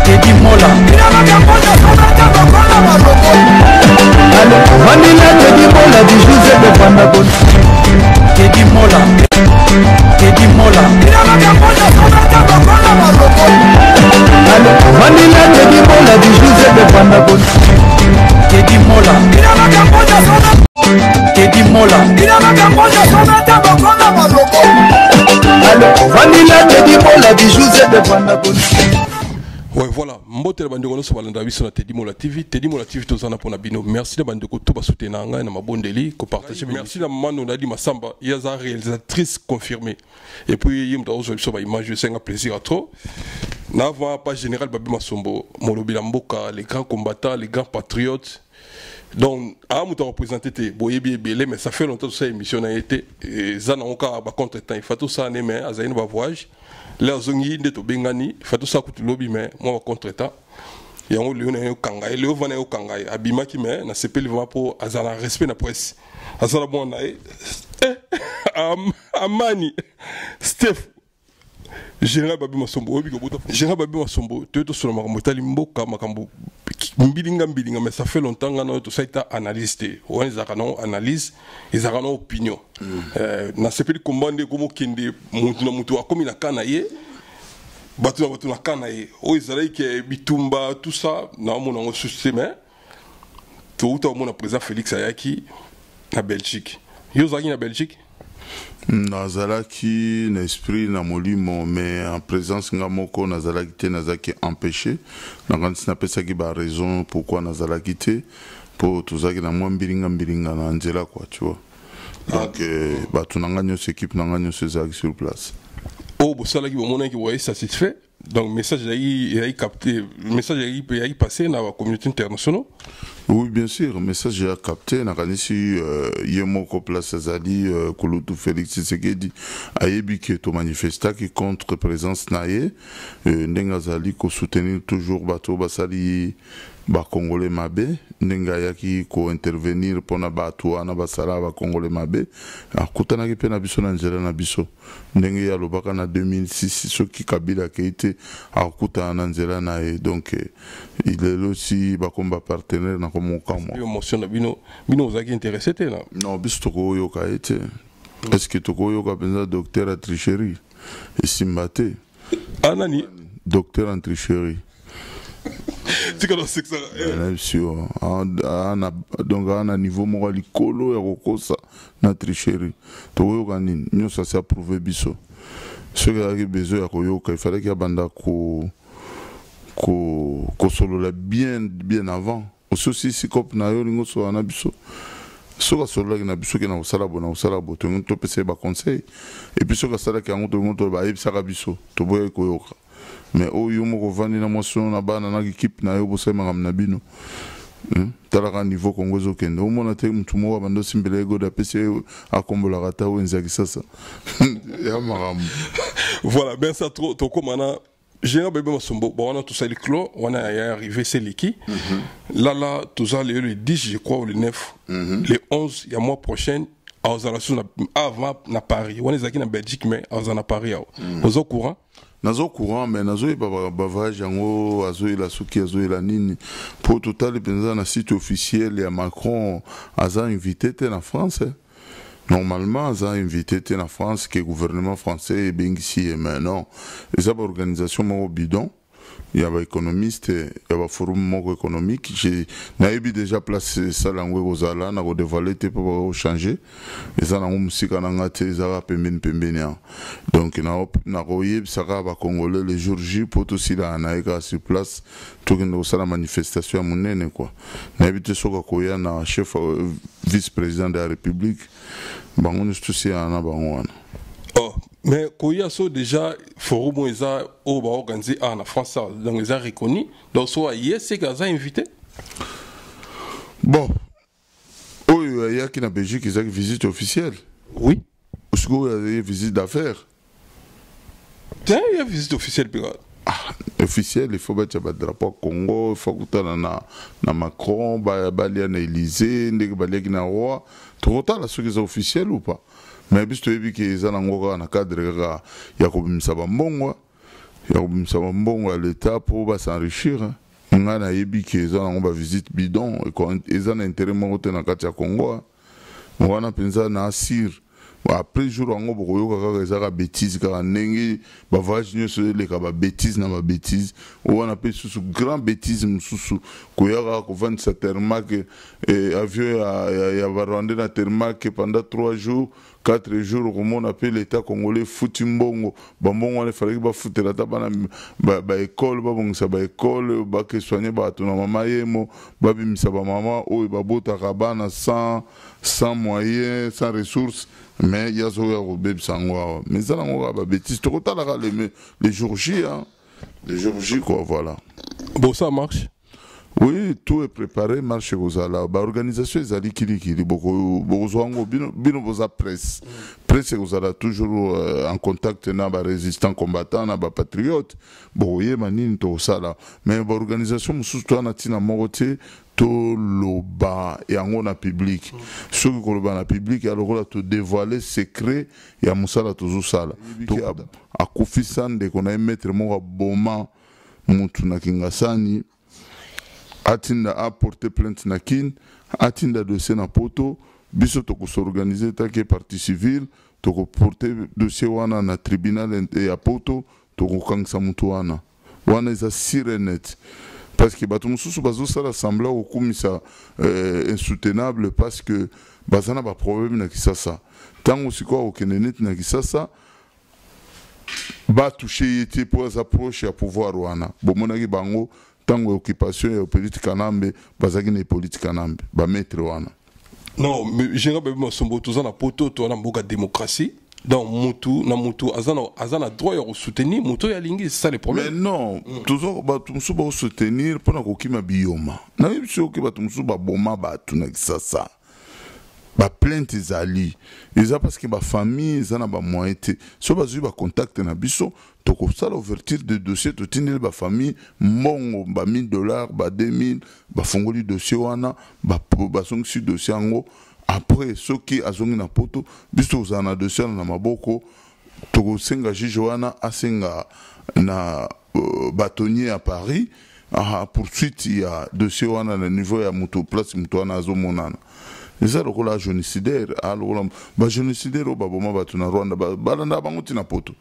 Teddy Mola Vanilla Teddy Mola di Giuseppe Vandabon Teddy Mola Teddy Mola Vanilla Teddy Mola di Giuseppe Vandabon Teddy Mola Teddy Mola Vanilla Teddy Mola di Giuseppe Vandabon. Ouais, voilà, mbote bande ko so balanda biso na Teddy Mola TV to zana pona bino. Merci de bande ko to ba soutenir nga na mabondeli ko partager. Merci la maman on a dit Masamba, il y a sa réalisatrice confirmée. Et puis yim ta so ba image, c'est un plaisir à trop. Na avant pas général Babi Masombo, Molobi Lamboka, les grands combattants, les grands patriotes. Donc à mouta représenté boye bien belé mais ça fait longtemps que ça émission a été et zana onka ba contre temps, il faut tout ça mais azaine ba voyage. Les zongi de Tobengani, fait tout ça coûte lobby, mais moi, contre-temps. Et on lui a eu Kangai, le vent au Kangai, Abima qui met, n'a pas le vent pour Azana respect la presse. Azana bon, Amani, Steph, Général Babi Masombo, Général Babi Masombo, tu es tout sur le Makambo, Talimboka, Makambo, Mbilinga, mais ça fait longtemps que tout ça est analysé. On a analyse, ils ont opinion. Na sepeli kombande comme kende mutu akomi na kanaye batu na kanaye o izalai ke bitumba tout ça na mona ngo système tout au mona président Félix Ayaki na Belgique yo zaki na Belgique nazalaki na esprit na molimo mais en présence ngamoko nazalaki te nazaki empêché na kanisi na pesaki ba raison pourquoi nazalaki te pour tozaki na mwa mbilinga na nzela quoi tu vois. Donc, tu n'as pas équipe, sur place. Oh, ça là qui vous satisfait. Donc, le message a capté, le message a passé dans la communauté internationale. Oui, bien sûr, le message a capté. Dans ici, Yemoko Place Azali, Kouloutou Félix Tshisekedi, Ayebi qui est au manifestat qui contre présence naïe, Ndengazali qui soutenir toujours Bato Basali. Ba Congolais mabe ndenga yaki ko intervenir pona batu ana basala ba Congolais mabe akutana ki pena biso na nzela na biso ndenge ya lobaka na 2006 soki Kabila keite akutana na nzela na e donc il est aussi ba komba partenaire na komo kamo émotion na bino zaki intéressé te na non biso toko yo ka été est-ce que toko yo ka penza docteur à tricherie et simbate anani docteur en tricherie. Donc à un niveau moral colo et rocosa na tricherie to ganin nous ça s'est approuvé biso ce qui a besoin il fallait qu'il y a banda ko solo la bien avant aussi si cop na yo lingo so na biso so ka solo la na biso ke na usala bo to ngto pese ba conseil et puis so ka sala ke ngto ba ebisa ka biso to boye ko yoka. Mais au yomo vani na motion na bana na équipe na yo bosema ngam na bino talaka niveau Congo kende au mona te mutu mo bando simbele go da pese akombola rata wenzaki sasa ya maram. Voilà ben ça trop to komana Général Babi Masombo bon on a tout ça les clos on a arrivé c'est liki là tout ça le 10 je crois ou le 9 le 11 il y a mois prochain avant na Paris on est à Belgique mais à Paris aux au courant. Nazo courant mais nazo e bavage yango azo la suki azo la nini pour total penza na site officiel ya Macron aza invité en France. Normalement aza invité en France que gouvernement français bengisi mais non les organisations mo bidon il y a des économistes, il y a des forums économiques. J'ai déjà placé ça dans le Zala, on a dévoilé pour changer. Et ça, on a musique en anglais, ça a pembeni. Donc, on a envoyé ça va Congolais le jour J pour tout ça, on a sur place, tout le monde a la manifestation à Mounene quoi. On a évité ça qu'il y a un chef vice-président de la République. On est tous ici en oh, mais quand il y a ça déjà, forum ils ont organisé en France, donc ils ont reconnu. Donc soit hier c'est qu'ils ont invité. Bon, il y a qui en Belgique ils ont une visite officielle. Oui. Est-ce qu'il y a une visite d'affaires? Tiens, il y a une visite officielle, Pirat. Officiel, il faut mettre le drapeau Congo, il faut que na Macron, balia na Élysée, ndeke balia na roi. Trop tard, est-ce que c'est officiel ou pas? Mais bis tu as vu que les gens ont un cadre ya ko bimisa ba mbongo ya kobimisa bambongo ya l'État mpo basenrichir nga nayebi ke eza nango bavisite bidon eza na intérêt moko te na kati ya Congo wana mpenza na assire après jour yango bokoyoka kaka ezaka bêtise kaka ndenge bavoyage nyonso eleka babêtise na babêtise wana mpe susu grand bêtise mosusu koyaka kovandisa termak avion ya barwande na termak pendant 3 jours 4 jours komona mpe l'état congolais futi mbongo bambongo wana efalaki bafutela ata bana baekole babongisa baekole bakesoigne bato na mama yemo babimisa bamama oyo babotaka bana sans moyen sans ressources mais yazoya kobebisa yango awa mais eza nango kaka babétise tokotalaka les jours J les jours J quoi voilà. Bon ça marche. Oui, tout est préparé, marche kozala. Ba organisation ezali kilikili boko zwango bino boza presse. Presse kozala toujours en contact na ba résistants combattants na ba patriotes. Bo yema nini to sala. Mais ba organisation mususu to na tina morote to loba yango na public. Soki ko loba na public alors to dévoiler secret ya musala to sala. To akufisande kona mettre mo boma mutu na Kingasani. Atinda a porté plainte na kin, atinda dossier na poto, biso toko s'organiser take partie civile, toko porter dossier wana na tribunal et à poto, toko kangsa mutu wana. Wana isa sirenet. Parce que bato mususu bazo sala sembla okumisa insoutenable parce que bazana ba problème na kisasa. Tango siko okenenet na kisasa ba toucher yete pour approcher à pouvoir wana. Bomonaki bango tango occupation et politique kanambe bazaki na politique kanambe ba maître wana non mais j'ai pas besoin sombo tous na poto to na mboka démocratie donc mutu azana droit ya soutenir mutu ya lingi c'est ça le problème mais non toujours ba tumsu ba soutenir pona kokima bioma na biso ke ba tumsu ba boma ba tuna kisasa ba plainte ezali eza parce que ba famille ezana ba moyen te so bazui ba contact na biso toko sala ouverture de dossier to tinel ba famille mbongo ba $1000 ba 2000 ba fongoli dossier wana ba songisi dossier ngo après soki azongi na poto biso uzana dossier na maboko toko senga juge wana asenga na bâtonnier à Paris poursuite ya dossier wana na niveau ya mutu place mutu wana azomonana eza lokola génocidaire alokola ba génocidaire o baboma batu na Rwanda balanda bango tina poto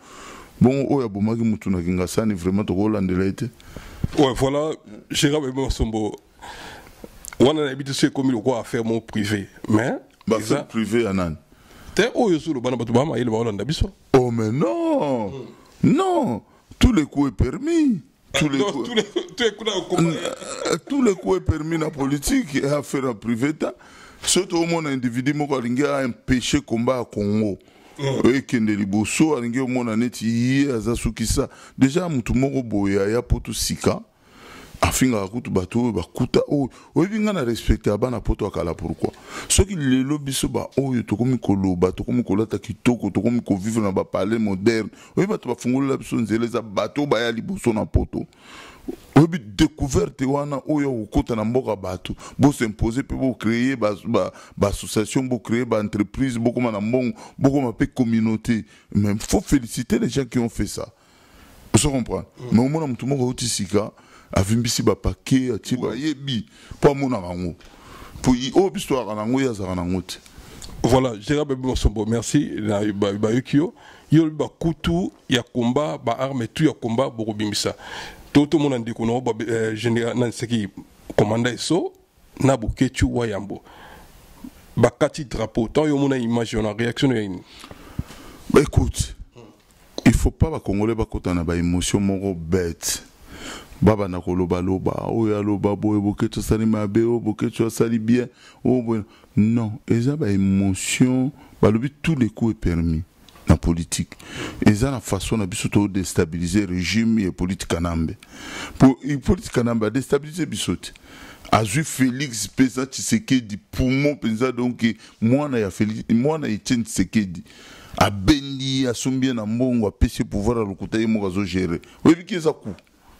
bon oya bomaki mutu na Kingasani vraiment tokolandela ete ouais voilà j'ai rabé sombo wana na bitu c'est comme le quoi affaire mon privé mais ba affaire privé anan te oyo solo bana batu bama ile balanda biso oh mais non non tous les coups est permis tous les coups est permis na politique et affaire privée surtout au monde individu moko alingi a empêcher combat à Congo ekende liboso alingi au monde neti ye azasukisa déjà mutu moko boya ya poto sika afinga kutu bato bakuta o oyinga na respecter bana poto akala pourquoi soki lelo biso ba oyo tokomi koloba tokomi kolata kitoko tokomi ko vivre na ba palais moderne oyi bato bafungolela biso nzela za bato ba ya liboso na poto obi découverte wana oyo okota na mboka bato bo s'imposer pe bo créer ba association bo créer ba entreprise bo comme na mbongo bo comme pe communauté mais faut féliciter les gens qui ont fait ça vous comprenez mais au moins mutu moko utisika avimbisi ba paquet ati ba yebi po mona rango po o histoire na ngo ya za na ngote voilà Gérard Bébé Sombo merci ba yukio yo ba kutu ya combat ba arme tu ya combat borobimisa tout mon andi ko no ba général nan seki commandant so na bukechu wayambo ba kati drapeau tant yo mona image na réaction ya ni bah écoute il faut pas ba congolais ba kota na ba émotion moko bête baba na koloba loba oya loba boye bukechu sali mabe o bukechu sali bien o non eza ba émotion ba lobi tous les coups est permis na politique eza na façon na biso to déstabiliser régime et politique kanambe pour politique kanambe déstabiliser bisote azui Félix Pesa Tshisekedi poumon penza donc mwana ya Félix mwana Etienne Tshisekedi abendi asombi na mbongo apesi pouvoir à lokuta ye mo zo gérer oyebi ki eza ku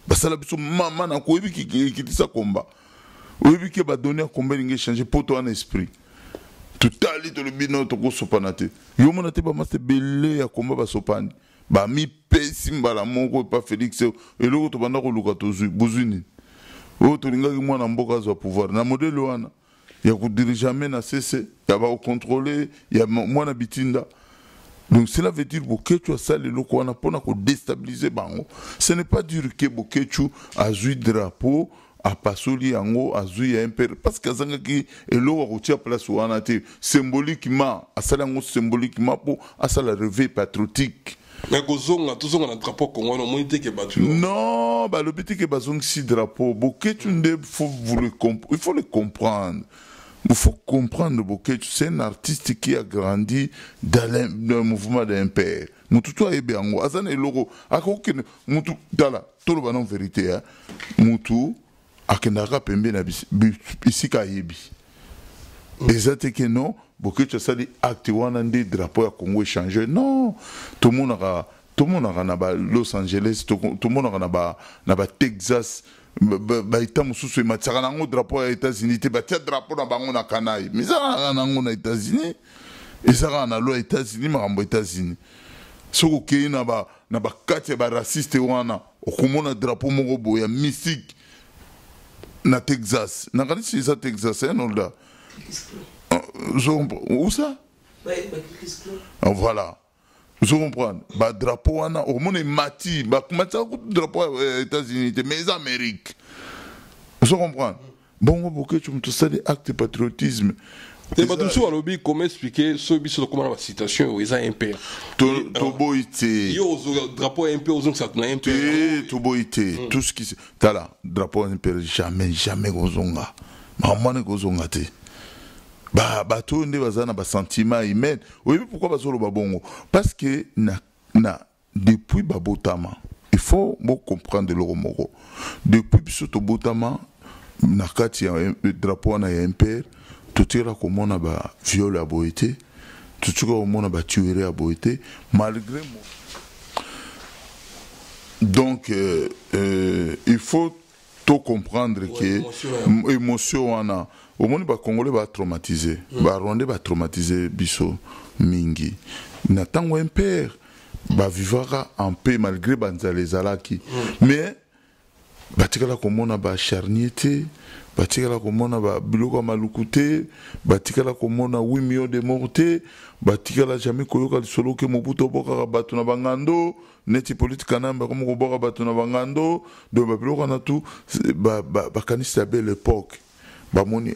basala biso mama na ko oyebi ki kitisa komba oyebi ki ba donner combien linge changer poto en esprit tout ali to le bino to ko sopanate yo mona te ba master belé ya komba ba sopani ba mi pesi mbala moko pa Félix eloko to banda ko luka to buzuni o to linga ki mwana mboka za pouvoir na modèle wana ya ko diriger na cesse ya ba contrôler ya mwana bitinda. Donc cela veut dire Bokechu a sali loko wana pona ko déstabiliser bango. Ce n'est pas dire que Bokechu a joué drapeau a pasoli yango a joué impérial parce que azanga ki eloko ko tia place wana te symboliquement a sali yango symboliquement pour a sala réveil patriotique. Mais kozonga tozonga na drapeau Congo no monite ke batu. Non, bah le petit que bazong si drapeau Bokechu il faut le comprendre. Il faut comprendre que c'est un artiste qui a grandi dans le mouvement d'un père. Mututu a ebe ango. Azan e logo. Ako kene mutu dala. Tolo banon vérité hein. Mutu akenaka pembe na bisika yebi. Ezate que non. Bokechu ça dit acte wana ndi drapeau ya Congo échangé. Non. Tout le monde a na Los Angeles. Tout le monde a na Texas. Baita mususu ematsaka nango drapeau ya États-Unis te batia drapeau na bango na Kanaï mais ça nango na États-Unis et ça na loi États-Unis makambo États-Unis soko kei na ba kati ba raciste wana okomona drapeau moko boya mystique na Texas na kanisi ça Texas hein nolda où ça voilà. Vous comprenez? Bah drapeau wana au monde mati, bah comment ça drapeau États-Unis, mais les Amériques. Vous comprenez? Bon, beaucoup tu me dis des actes de patriotisme. C'est pas tout ça lobby comment expliquer ce biso comment la citation ils ont impère. Toboité. Yo drapeau impère aux ça na impère. Toboité, tout ce qui c'est là, drapeau impère jamais gozonga. Maman ne gozonga te. Bato nde bazana ba sentiment humain. Oui, pourquoi bazolo babongo? Parce que depuis babotama, il faut comprendre le moro. Depuis biso to botama na kati ya drapeau na impère, tout tira comme on a ba viol à boité, tout tira comme on a ba tuerie à boité, malgré moi. Donc il faut tout comprendre que émotion wana au monde ba congolais ba traumatisé ba rwandais ba traumatisé biso mingi na tango impère ba vivara en paix malgré banzale zalaki mais batikala komona ba charnier batikala komona ba biloko malukute batikala komona 8 millions de morts batikala jamais koyoka lisolo ke Mobutu boka batu na bangando neti politique namba comme ko boka batu na bangando do ba biloko na tout ba kanisa belle époque bamoni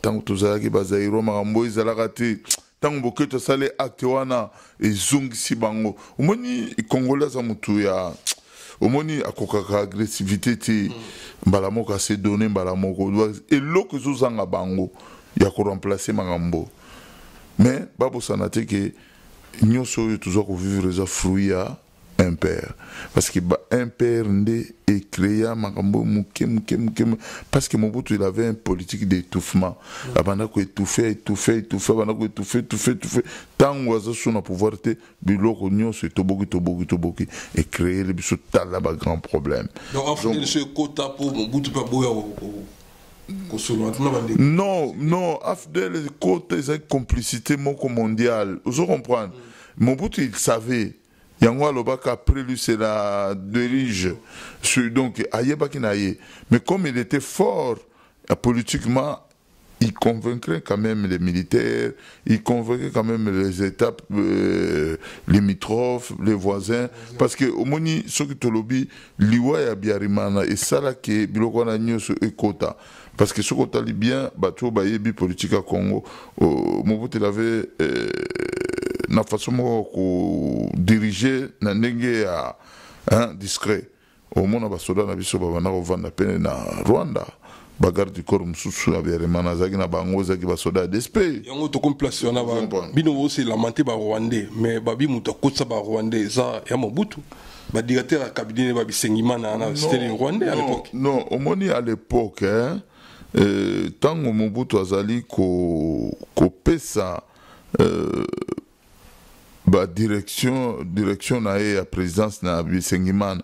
tango tozalaki bazairo makambo ezalaka te tango Bokechu sale acte wana ezongisi bango omoni congolais za mutu ya omoni akokaka agressivité te mbala moko se donner mbala moko eloko ezozanga bango ya ko remplacer makambo mais babosana te ke nyonso oyo tozwa kovivre eza fruit ya impère parce que impère nde créé makambo muke parce que Mobutu il avait une politique d'étouffement abanda ko étouffer abanda ko étouffer tango azo na pouvoir te biloko nyonso toboki et créer le biso tala ba grand problème donc ce quota pour Mobutu pas boya non afdel les quotas c'est complicité mondiale vous comprenez Mobutu il savait yango alobaka après lui c'est la dirige donc ayebaki na ye mais comme il était fort politiquement il convaincrait quand même les militaires il convaincrait quand même les étapes limitrophes les voisins parce que omoni soki tolobi liwa ya biarimana esala ke biloko na nyonso ekota parce que soki otali bien bato bayebi politique ya Congo Mobutu il avait na façon ko diriger na ndenge ya discret au monde ba soda na biso ba na vanda pene na Rwanda ba garde du corps mususu aberema na zaki na bango zaki ba soda d'esprit yango to comme place na ba bino aussi lamenté ba Rwandais mais babi muto kotsa ba Rwandais za ya Mobutu ba directeur à cabinet ba bisengima na c'était Rwandais à l'époque non au moni à l'époque tango Mobutu azali ko pesa ba direction na ya présidence na Bisengimana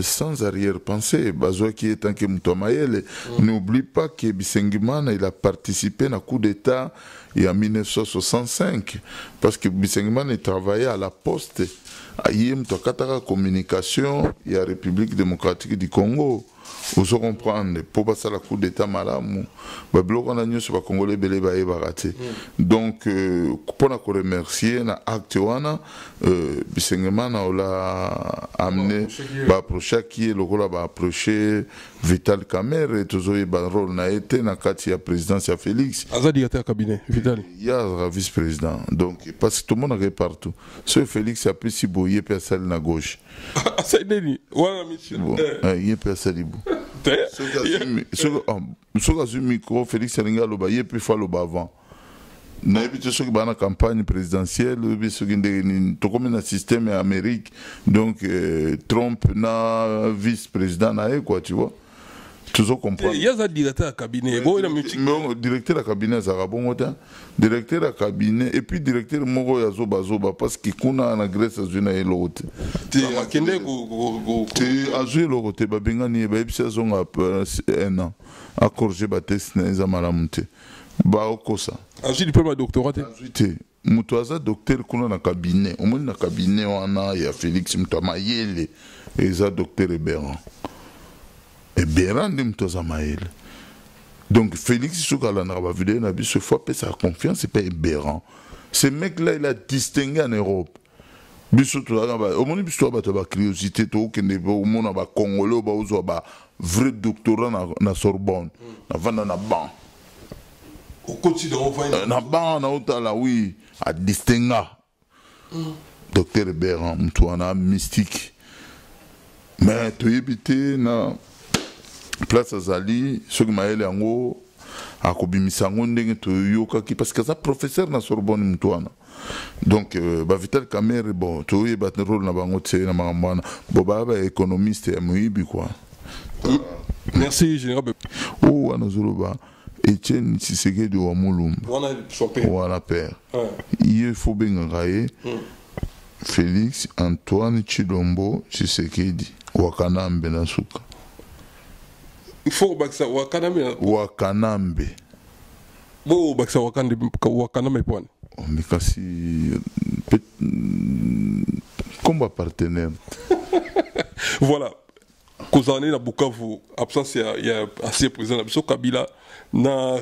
sans arrière-pensée. Bazwa qui est tant que Moutomayele, n'oublie pas que Bisengimana il a participé à un coup d'État en 1965 parce que Bisengimana travaillait à la Poste. Il y a une communication, il y a la République démocratique du Congo. Vous comprenez, pour passer à la coup d'État malamu, les Congolais raté. Donc, pour nous remercier, na acte wana, Bisengimana l'a amené, approché qui est le rôle approché Vital Kamerhe, et tout ça, le rôle n'a été dans la présidence à Félix. Azadi était à cabinet, Vital. Il y a un vice-président, donc parce que tout le monde est partout. Ce Félix a pris si beau, il est à la gauche. Ah, c'est Denis. Voilà, monsieur. Il est à la gauche. Ce qui a micro, Félix Selinga Loba, il peut faire le avant. Na habitué ceux qui ont la campagne présidentielle, ceux qui ont comme un système en Amérique, donc Trump na vice-président na quoi, tu vois. Toujours comprendre. Il y a un directeur à cabinet. Directeur à cabinet, ça va bon autant. Directeur à cabinet et puis directeur Moro ya zoba zoba parce que kuna na Grèce azuna et l'autre. Tu as kende tu azue l'autre ba bengani ba epsa zonga un an. Accorger ba test na za malamunte. Ba okosa. Azue diplôme doctorat. Azue mutu aza docteur kuna na cabinet. Au moins na cabinet wana ya Félix Mutamayele eza docteur Eberan. Eberan de Mutamayele. Donc Félix Soukala n'a pas vu ce fois sa confiance, c'est pas Eberan. Ce mec-là, il a distingué en Europe. Au moins, il y a curiosité, au monde a Congolais, il y a vrai doctorat na Sorbonne, na ban. Au quotidien, on voit na ban, na oui, a distingué. Docteur Eberan, Moutoana, mystique. Mais tu es na place azali ce que maele yango akobimisa ngo ndenge toyoka ki parce que ça professeur na Sorbonne mutwana donc ba Vital Kamerhe bon toye ba rôle na bango tse na mangambana bo ba économiste ya muibi quoi. Merci général. Oh anazoloba Etienne Tshisekedi wa Mulumba wana son père wana père il faut bien ngaye Félix Antoine Tshilombo Tshisekedi wa Kanambe na suka. Il faut baksa Wakanambe. Wakanambe. Bon, baksa Wakanambe point. Mais kasi combat partenaire. Voilà. Kozane na Bukavu, absence il y a assez présent na biso Kabila na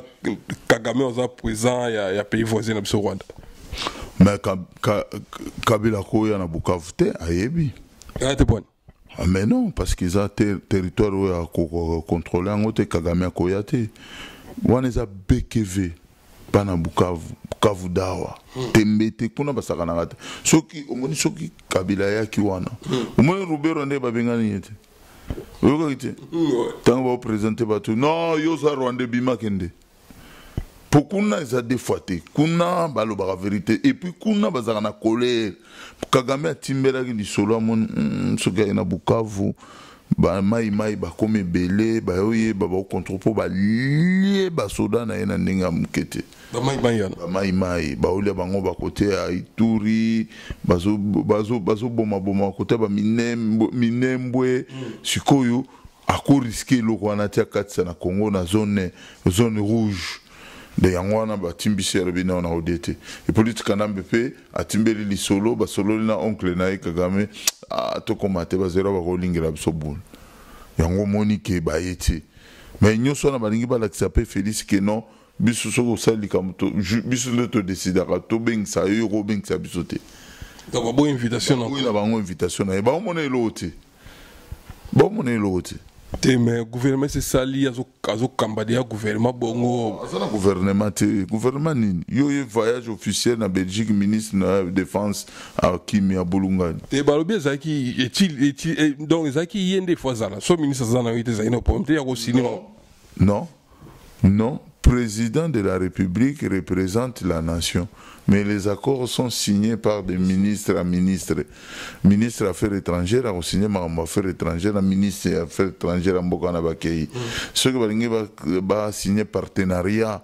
Kagame oza présent il y a pays voisin na biso Rwanda. Mais Kabila koya na Bukavu te ayebi. Ah te point. Ah mais non, parce qu'ils ont territoire où à contrôler en haute Kagame à Koyate. On les a BKV, pas na Bukavu, Bukavu dawa. Tembete, kuna basakana gata. Soki, omoni soki Kabila ya kiwana. Omoni Roubero ne babengani yete. Oyo kite. Tango ba présenter batu. Non, yo sa Rwanda bima kende. Pour kuna ils a défoité. Kuna baloba la vérité. Et puis kuna bazakana colère. Kagame a timbela ki lisolo amon soki na Bukavu ba mai ba comme belé ba oye ba contrôle pour ba lié ba soda na ena ndinga mukete ba mai ba olia bango ba côté a Ituri bazo boma côté ba minembwe sikoyo ako risquer lo ko na tia katsa na Congo na zone rouge de yangwana ba timbisere bina na odete et politique kanambe pe atimbeli li solo ba solo na oncle na Kagame a to komate ba zero ba rolingela bisobul yango monike ba yeti mais nyoso na balingi ba lakisa pe Félix que non biso soko sali kamuto biso le to décider to beng sa yo beng sa bisote donc ba bonne invitation na ba invitation na ba mona elote mais gouvernement c'est sali azo kambadia gouvernement bongo azana gouvernement nini yo voyage officiel na Belgique ministre na défense à Kimi à Bolungani te balobi ezaki est donc ezaki yende fois zala so ministre zana ite zaino pomte ya ko signer non président de la République représente la nation. Mais les accords sont signés par des ministres à ministres. Ministre des Affaires étrangères a signé ma affaires étrangères, ministre des Affaires étrangères à Mbokana Bakei. Ceux qui vont signer partenariat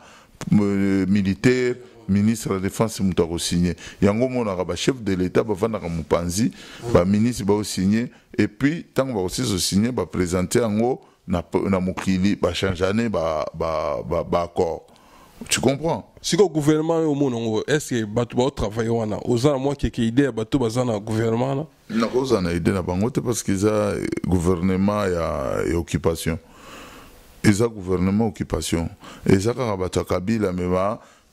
militaire, ministre de la Défense a signé. Yango monaka chef de l'État bavanda ka mupanzi, ba ministre ba signé et puis tant qu'on va aussi se signer va présenter en haut na mokili va changer année va accord. Tu comprends? Si le gouvernement est au monde, est-ce que bateau travailler wana aux ans moi qui idée bateau bazana gouvernement là na cause na idée na bangote parce que ça gouvernement et occupation et ça gouvernement occupation et ça quand bateau Kabila mais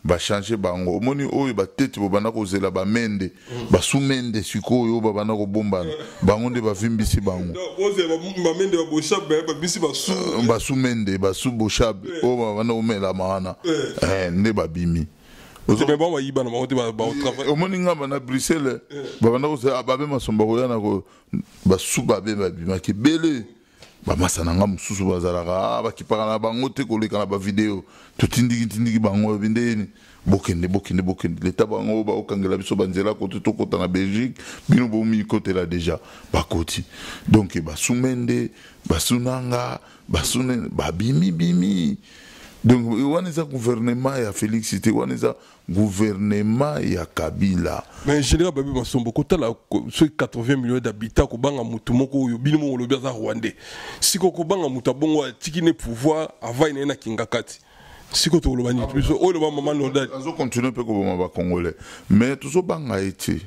va changer bango moni oyo ba tete bo bana ko zela ba mende ba sumende siko oyo ba bana ko bomba bango nde ba vimbisi bango oze ba mende ba boshab ba bisi ba sumende ba su boshab o ba bana ko mela maana nde ba bimi oze ba wa yiba na ba travail o moni ngamba na Bruxelles ba bana ko zela ba be masomba ko yana ko ba su ba be ba bima ki bele ba masananga mususu bazalaka bakipaka na bango te koleka na ba video totindiki bango bindeni bokende leta bango ba okangela biso banzela kote to kota na Belgique bino bo mi kote là déjà bakoti donc ba sumende ba sunanga ba sunen ba bimi donc wana za gouvernement ya Félix c'était wana za gouvernement ya Kabila mais général babi masombo kota la sur 80 millions d'habitants ko banga mutu moko yo bino mo lobi za Rwandais siko ko banga mutu bongo tikine pouvoir avant ina kingakati siko to lo bani plus o lo ba maman no date azo continuer pe ko ba congolais mais toujours banga été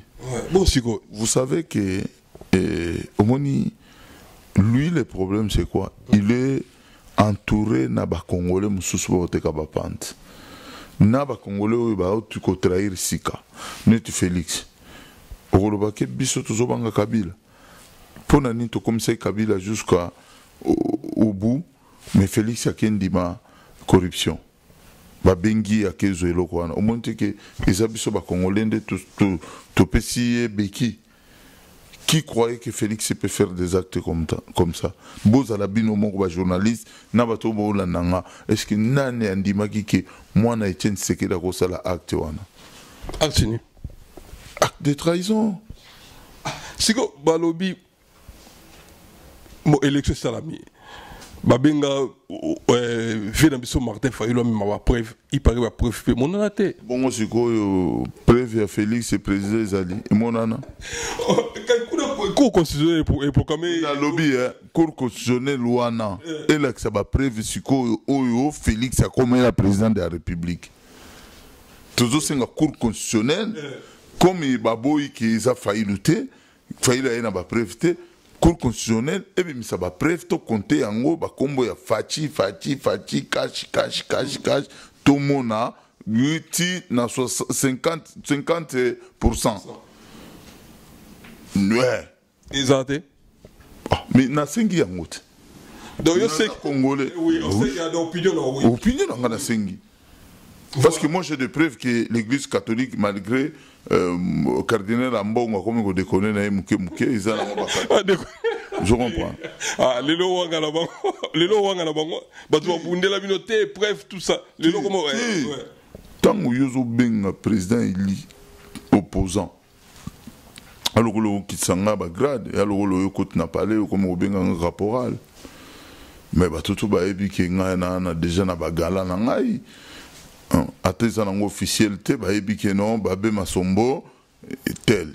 bon siko vous savez que omoni lui le problème c'est quoi il est entouré na ba congolais mususu ba oteka ba pante na ba congolais oyo ba tu ko trahir sika net Félix okoloba ke biso tozobanga Kabila pona ni to comme ça Kabila jusqu'à au bout mais Félix akendima corruption ba bengi akezo eloko wana omonte ke eza biso ba congolais nde to pesi beki. Qui croyait que Félix peut faire des actes comme ça? Boza la bino moko journaliste, nabato bo la nanga. Est-ce que nani andimaki que moi na Etienne Sekeda ko sala acte wana? Acte de trahison. Siko balobi mo élection salami. Babenga vient biso Martin Fayulu ma preuve, il paraît la preuve pe monana te. Bongo siko preuve ya Félix et président Zali et monana. Cour constitutionnelle pour camé la lobby cour constitutionnelle wana et là que ça va preuve siko oyo Félix a comme la président de la République. Toujours c'est la cour constitutionnelle comme baboy qui a failli lutter, failli aller na ba preuve te cour constitutionnelle et bien ça va preuve to compter en haut ba combo ya fachi cash tout mona 8 na 50%. Ouais. Exacté. Mais na sengi ya ngote. Donc yo sais congolais. Oui, on sait qu'il y a d'opinion là oui. Opinion dans na sengi. Parce que moi j'ai des preuves que l'église catholique malgré cardinal Ambongo comme on déconne na muke ils ont je comprends. Ah lelo wanga na bango batu babundela bino te preuve tout ça. Lelo comment ouais. Tant yozo benga président Eli opposant alors que le Kitsanga ba grade alors que le côté n'a pas l'air comme au benga caporal mais ba tout ba ebi ke nga na déjà na bagala na ngai ateza na officiel te ba ebi ke non ba be masombo tel.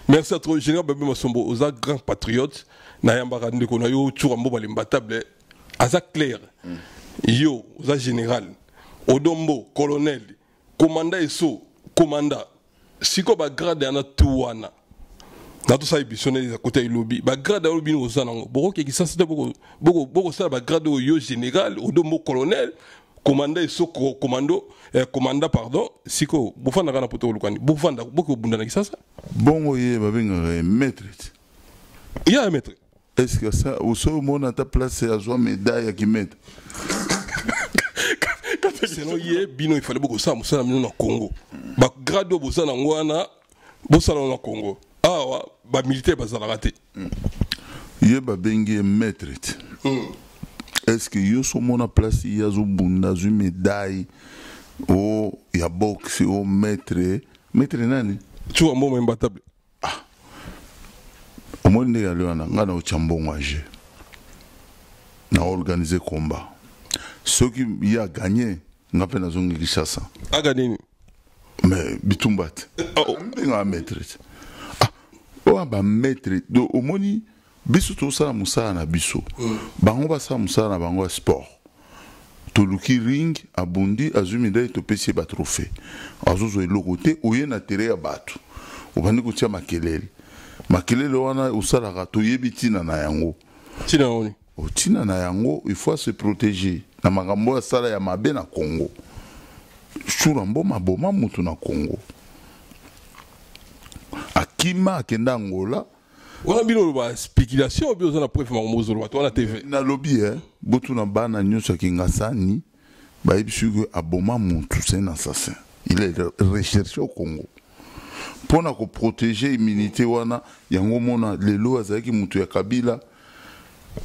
Merci à toi général Babé Masombo aux grands patriotes na yambaka ndeko na yo turambo balimbatable aza clair yo aux général odombo colonel commandant eso commandant siko ba grade na tuwana na to sa ibisone za côté lobby ba grade au bino osana boko ki sasa boko sala ba grade yo général odombo colonel commandant eso commandant pardon siko bofanda kana poto lukani bofanda boko bunda na kisasa bongo ye babenga maître. Il y a un maître. Est-ce que ça au seul moment à ta place c'est à joie médaille qui met sinon hier bino il fallait beaucoup ça musala mino na Congo ba grade bosala ngwana bosala na Congo ah ba militaire bazala raté ye ba bengi maître. Est-ce que yo so mona place ya zo bunda zo médaille o ya boxe o maître nani tu vois moi imbattable au moins ndé yalo na ngana o chambongo age na organiser combat ceux qui y a gagné ngape na zongi Kinshasa a gagné mais bitumbat benga maître ba maître do au moni biso tosala musala na biso bango basala musala na bango ya sport toluki ring abundi azwi médaille topesi ba trophée azozwa eloko te oye na tere ya bato obandi kotia makelele wana osalaka toyebi ntina na yango ntina na yango il faut se protéger na makambo ya sala ya mabe na Congo shura mboma boma mutu na Congo akima akenda Angola wana bino ba spéculation bi ozana preuve makambo lo bato na TV na lobby botu na bana nyonso kingasani ba ibisugo aboma mutu c'est un assassin il est recherché au Congo pour na ko protéger immunité wana yango mona lelo azaki mutu ya Kabila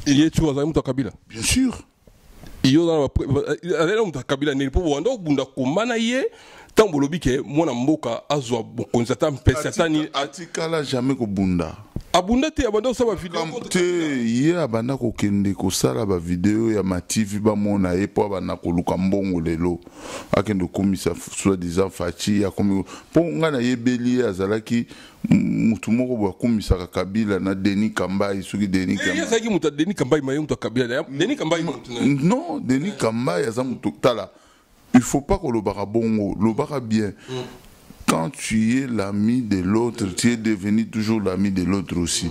il est tout azaki mutu ya Kabila bien sûr iyo na ale mutu ya Kabila ni po wanda bunda komana ye tango lobi ke mona mboka azwa bokonzata mpesa tani atikala jamais ko bunda abunda te abanda osaba video te ye abanda ko kende ko sala ba video ya ma TV ba mona ye po abanda ko luka mbongo lelo akende komisa soit disant fachi ya komi po ngana yebeli azalaki mutu moko bwa komisa ka Kabila na Denis Kambai suki Denis Kambai ya zaki mutu Denis Kambai maye mutu Kabila Denis Kambai non Denis Kambai azamu tala il faut pas que le bara bongo le bara bien quand tu es l'ami de l'autre, tu es devenu toujours l'ami de l'autre aussi.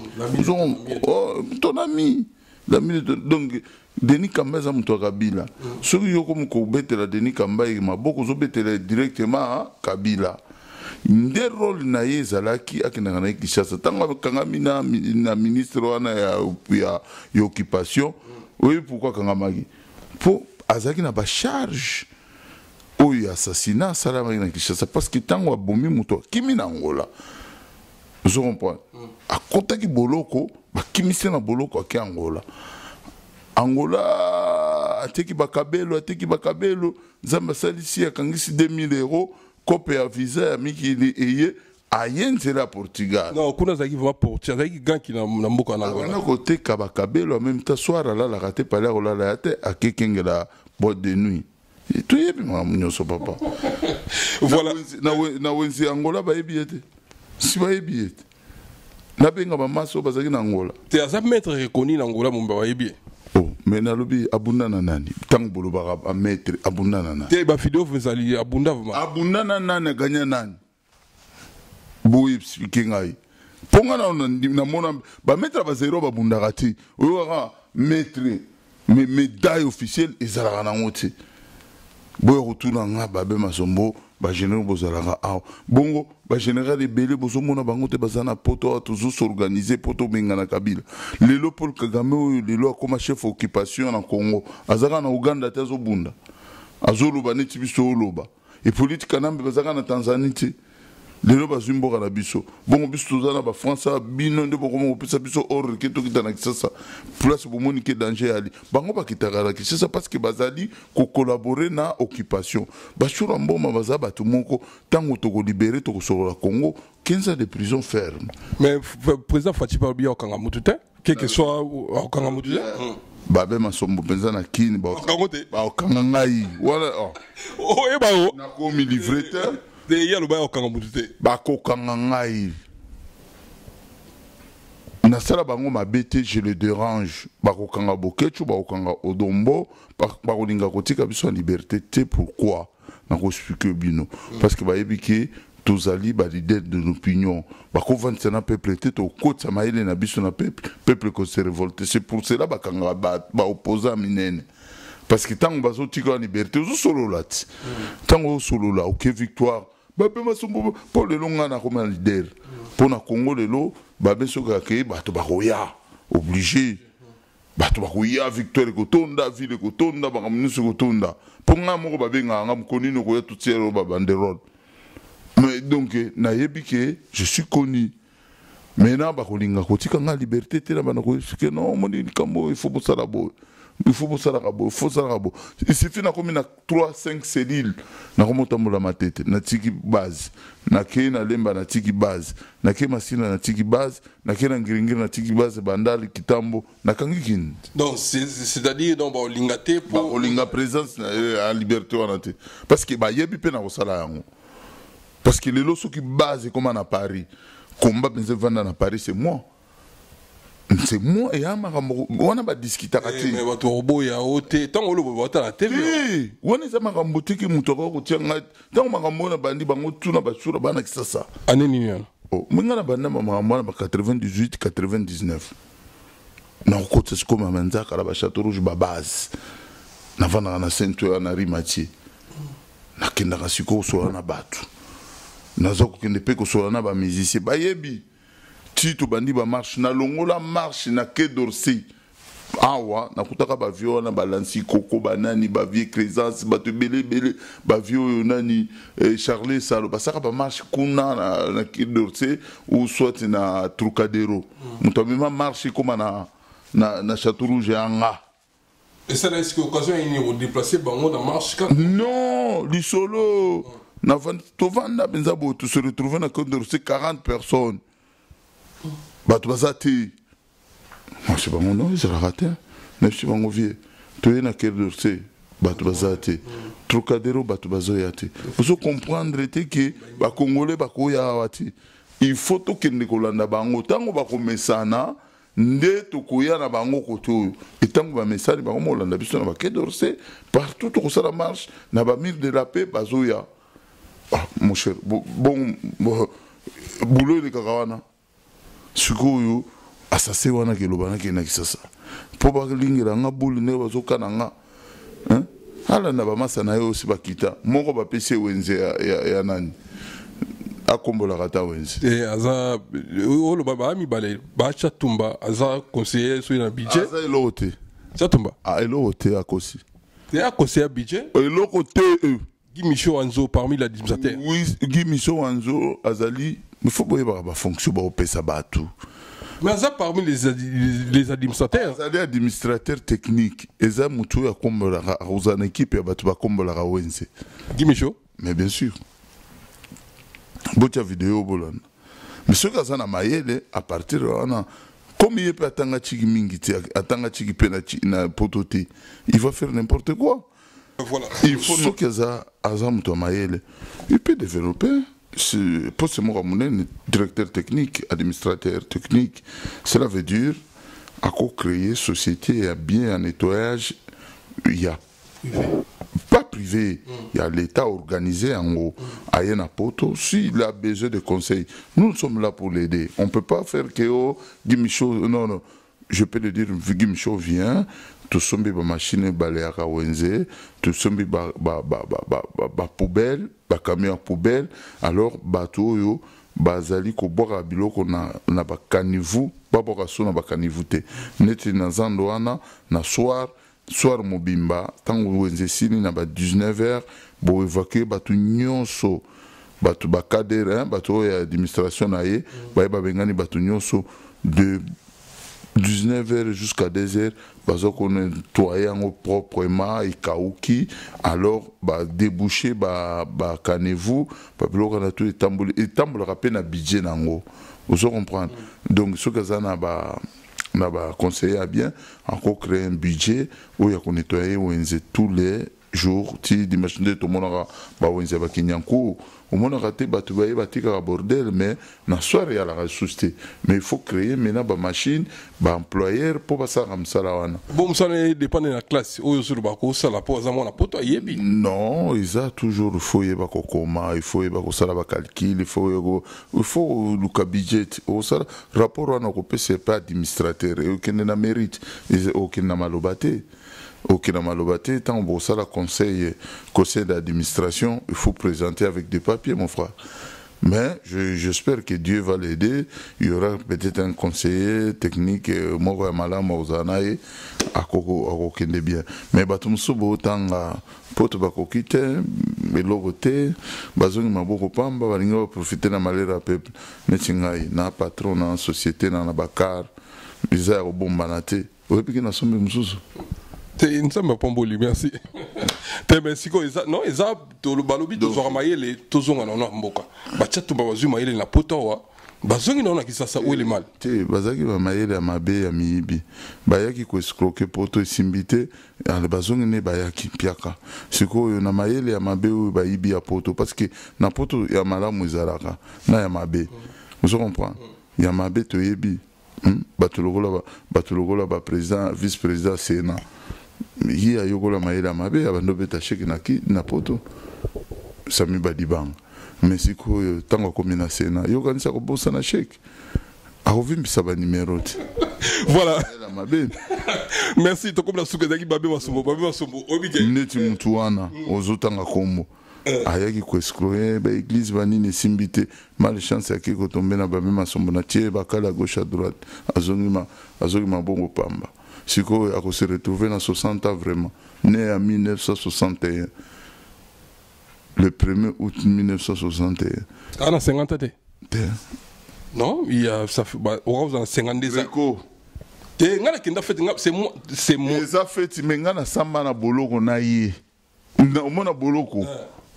Ton ami. L'ami de donc, Denis Kamba est un Kabila. Ceux qui ont comme Koubetela Denis Kamba, ils m'ont beaucoup Zobetela directement à Kabila. Des rôles naïe Zalaki à Kenana Kishasa. Tant que Kangamina, na ministre ya occupation, oui, pourquoi Kangamagi? Pour Azaki n'a pas charge. Oyo assassinat salama na Kinshasa parce que tango abomi muto kimi na Angola je comprends a kota ki boloko ba kimisi na boloko aki Angola ateki bakabelo nzamba salisi akangisi 2000 euros kope ya visa ya miki eye ayenze la Portugal non kuna zaki va porter zaki ganki na mboka na Angola na kote ka bakabelo en même temps soir là la raté pas là la yate akekengela boîte de nuit tu es bien mon papa voilà na wenzi Angola ba ebiete si ba ebiete na benga ba maso bazaki na Angola te aza maître reconnu na Angola mumba ba ebie oh mais na lobi abunda na nani tango bolo ba maître abunda na nani te ba vidéo fezali abunda na nani ganya nani boy expliquer ngai ponga na mona ba maître ba zero ba bunda gati oyo maître mais médaille officielle ezala na ngoti boy retourna nga babe masombo ba général bozalaka bongo ba général ebele bozomona bango te bazana poto toujours s'organiser poto benga na Kabila lelo Paul Kagame lelo akoma chef occupation na Congo azaka na Uganda te azobunda azoloba neti biso oloba et politique nambe bazaka na Tanzanie te lelo bazimboka na biso bongo biso tozana ba France bino nde boko mo pesa biso or ke to kitana Kisasa place bomoni ke danger ali bango bakitaka na Kisasa parce que bazali ko collaborer na occupation bashura mboma bazaba tout moko tango to ko libérer to ko sorola Congo 15 ans de prison ferme mais président Fachi Parbi okanga mutute quel que soit okanga mutute babe masombo penza na kini ba okanga ngai wala oh e ba o na ko mi livreteur de yalo ba okanga mutute ba ko kanga ngai na sala bango mabete je le dérange ba ko kanga bokechu ba ko kanga odombo ba ko linga kotika biso liberté te pourquoi na ko expliquer bino parce que ba yebiki tozali ba leader de l'opinion ba ko vendre na peuple te to kotsa maile na biso na peuple ko se révolter c'est pour cela ba kanga ba opposant minene parce que tant bazo tika liberté ozo solo lati tant solo la OK victoire babe masombo pour le longa na comme leader pour na Congo lelo babe soka ke bato bakoya obligé bato bakoya victoire kotonda ville kotonda bakamunusu kotonda pour nga moko babe nga mkoni no koya tutiero ba banderole mais donc na yebike je suis connu maintenant bakolinga kotika nga liberté te na bana ko que non moni kambo il faut bosala bo il faut bosala rabo il faut ça rabo il suffit na comme na 3-5 cellules na komotambola matete na tiki base na ke na lemba na tiki base na ke masina na tiki base na ke na ngiringiri na tiki base bandali kitambo na kangikin donc c'est-à-dire donc ba lingate pour linga présence na liberté wana te parce que ba yebi pe na kosala yango parce que les lots qui base comme à Paris combat penser vendre à Paris c'est moi c'est moi et un makambo on a pas discuté kati mais bato robo ya ote tant on le voit à la télé on est makambo te ki muto ko tianga tant makambo na bandi bango tuna basura bana kisasa année nini yana oh minga na banda makambo na 98 99 na côté ce comme manza kala ba château rouge ba base na vana na centre na rimati na kenda ka siko so na batu na zoko kende pe ko so na ba musicien ba yebi Tito bandi ba marche na longola marche na Quai d'Orsay awa na kutaka ba vio na balansi koko banani ba vie Crescence ba te belé ba vio nani Charles Salo ba saka ba marche kuna na Quai d'Orsay ou soit na Trocadéro muto même marche comme na Château Rouge anga et ça est-ce que occasion il est déplacé bango na marche quand non li solo na to vanda benza bo to se retrouver na Quai d'Orsay 40 personnes. Bato bazati moi c'est pas mon nom c'est raté même si bango vie to na Quai d'Orsay bato bazati Trocadéro bato bazoyati vous comprendre que ba congolais ba koya wati il faut to kende kolanda bango tango ba komesana nde to koya na bango koto et tango ba mesali bango molanda biso na ba Quai d'Orsay partout to ça la marche na ba mille de la paix bazoya mon cher bon boulot de kakawana sikoyo asase wana ke lobana ke na kisasa po ba lingela nga bulu ne bazokana nga ala na ba masana yo si bakita moko ba pese wenze ya nani akombola kata wenze aza olo baba mi bale ba chatumba aza conseiller so na budget aza elote chatumba elote akosi ya conseiller budget elote Guy Michaud Anzo parmi la administrateur oui Guy Michaud Anzo azali il faut boyer ba fonction ba opesa batu mais ça parmi les administrateurs ça les administrateurs techniques eza mutu ya kombola rozana équipe ya batu ba kombola ka wenze Guy Michaud mais bien sûr botia vidéo bolana mais ce que ça na mayele à partir de comme il peut atanga chiki mingi atanga chiki pe na pototé il va faire n'importe quoi voilà il faut ce que ça azamuto mayele il peut développer pour ce mot ramener directeur technique, administrateur technique, cela veut dire à co-créer société à bien en nettoyage, il y a pas privé, il y a l'État organisé en haut, à Yenapoto, s'il a besoin de conseils, nous sommes là pour l'aider. On ne peut pas faire que Guy Michaud, non, je peux le dire, Guy Michaud vient, tout sombi ba machine baléaka wenze, tout sombi ba poubelle, ba camion poubelle, alors bateau yo bazali ko boka biloko na ba caniveau, ba boka so na ba caniveau te. Neti na zando wana na soir mobimba, tango wenze sini na ba 19h, bo évacuer batu nyonso, batu ba cadre, batu ya administration na ye, ba bengani batu nyonso de 19h jusqu'à 2h, parce qu'on nettoie proprement et kaouki, alors bah déboucher bah canez-vous, bah bloquer na tout et tambour rappel na budget nango. Vous comprenez? Donc ce que ça n'a pas conseillé à bien encore créer un budget où il y a qu'on nettoyer tous les jours. Si dimanche tout le monde bah wenze ba kinyanku. Au moins, on a raté un bordel, mais na soirée à la ressource. Mais il faut créer maintenant une machine, un employeur pour passer comme ça. Bon, ça dépend de la classe. Non, il a toujours il faut y avoir il faut y avoir calcul, il faut le budget. Rapport à nos c'est pas administrateur, aucun n'a mérite, aucun n'a malobaté. Aucun malobaté, tant que ça, le conseil d'administration, il faut présenter avec des papiers, mon frère. Mais j'espère que Dieu va l'aider. Il y aura peut-être un conseiller technique, moi, Malam, Ozanaï, à aucun des biens. Mais Batumsubo, tant pour te bakokite, mais l'autre, Bazong Maboko Pamba, va profiter de la malheur à peuple. Netingaï, na patron, na société, na bakar, bizarre au bon banate. Vous voyez que nous sommes mususu. Nous sommes pas bons, merci. Merci non, ils ont le balobi de Zoramaye les tozonga na mboka. Bachatu babazu maile na poto bazongi na kisasa où est mal. Te bazaki ba maile ya mabe ya miibi. Bayaki ko escroquer poto esimbité, ale bazongi ne bayaki piaka. Siko na maile ya mabe ou bayibi ya poto parce que na poto ya malamu izalaka na ya mabe. Vous comprenez? Ya mabe to yebi. batologola ba président vice président Sénat yi ayokola maela mabe abando beta chèque na poto Sami Badibang mais sikoyo tango komi na Sénat yokanisa ko bossa na chèque akovimbisa ba numéro te voilà mabe. Merci to comme la soukezaki babe masombo obike neti mutu wana ozotanga kombo ayaki ko exclure ba église banini simbite mal chance yaki ko tomber na babe masombo na tie bakala gauche à droite azongi bongo pamba siko ako se retrouver na 60 ans vraiment né en 1961 le 1er août 1961 ana 50 te non il y a ça fait on a 52 ans te ngana kinda fait c'est moi ça fait mais ngana samba na boloko na ye na mona boloko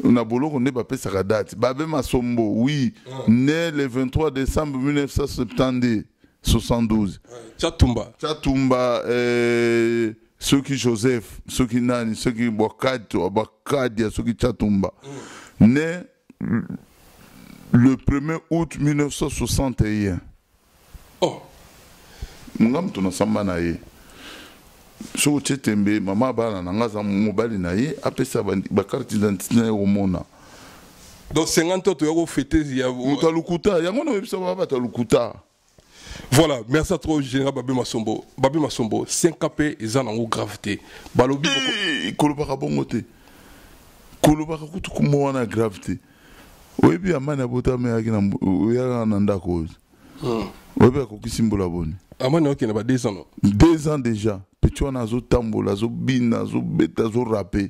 na boloko ne bapesaka date babe masombo oui né le 23 décembre 1972 Chatumba Soki Joseph Soki Nani Soki Bakadia Soki Chatumba né le 1er août 1961 oh ngam tuna samba na ye so chetembe mama bana nanga za mobali na ye apesa ba carte d'identité na omona donc 50 ans to yako fêter ya mutalukuta yango no bisa baba talukuta. Voilà, merci à toi général Babé Masombo 5KP eza nango gravité balobi kolobaka bongo te kolobaka kutu kumona gravité oyebi amana botame yaki na oya na ndako oyebi akokisimbola boni amana okena ba 2 ans 2 ans déjà petit wana zo tambola zo bina zo beta zo rapper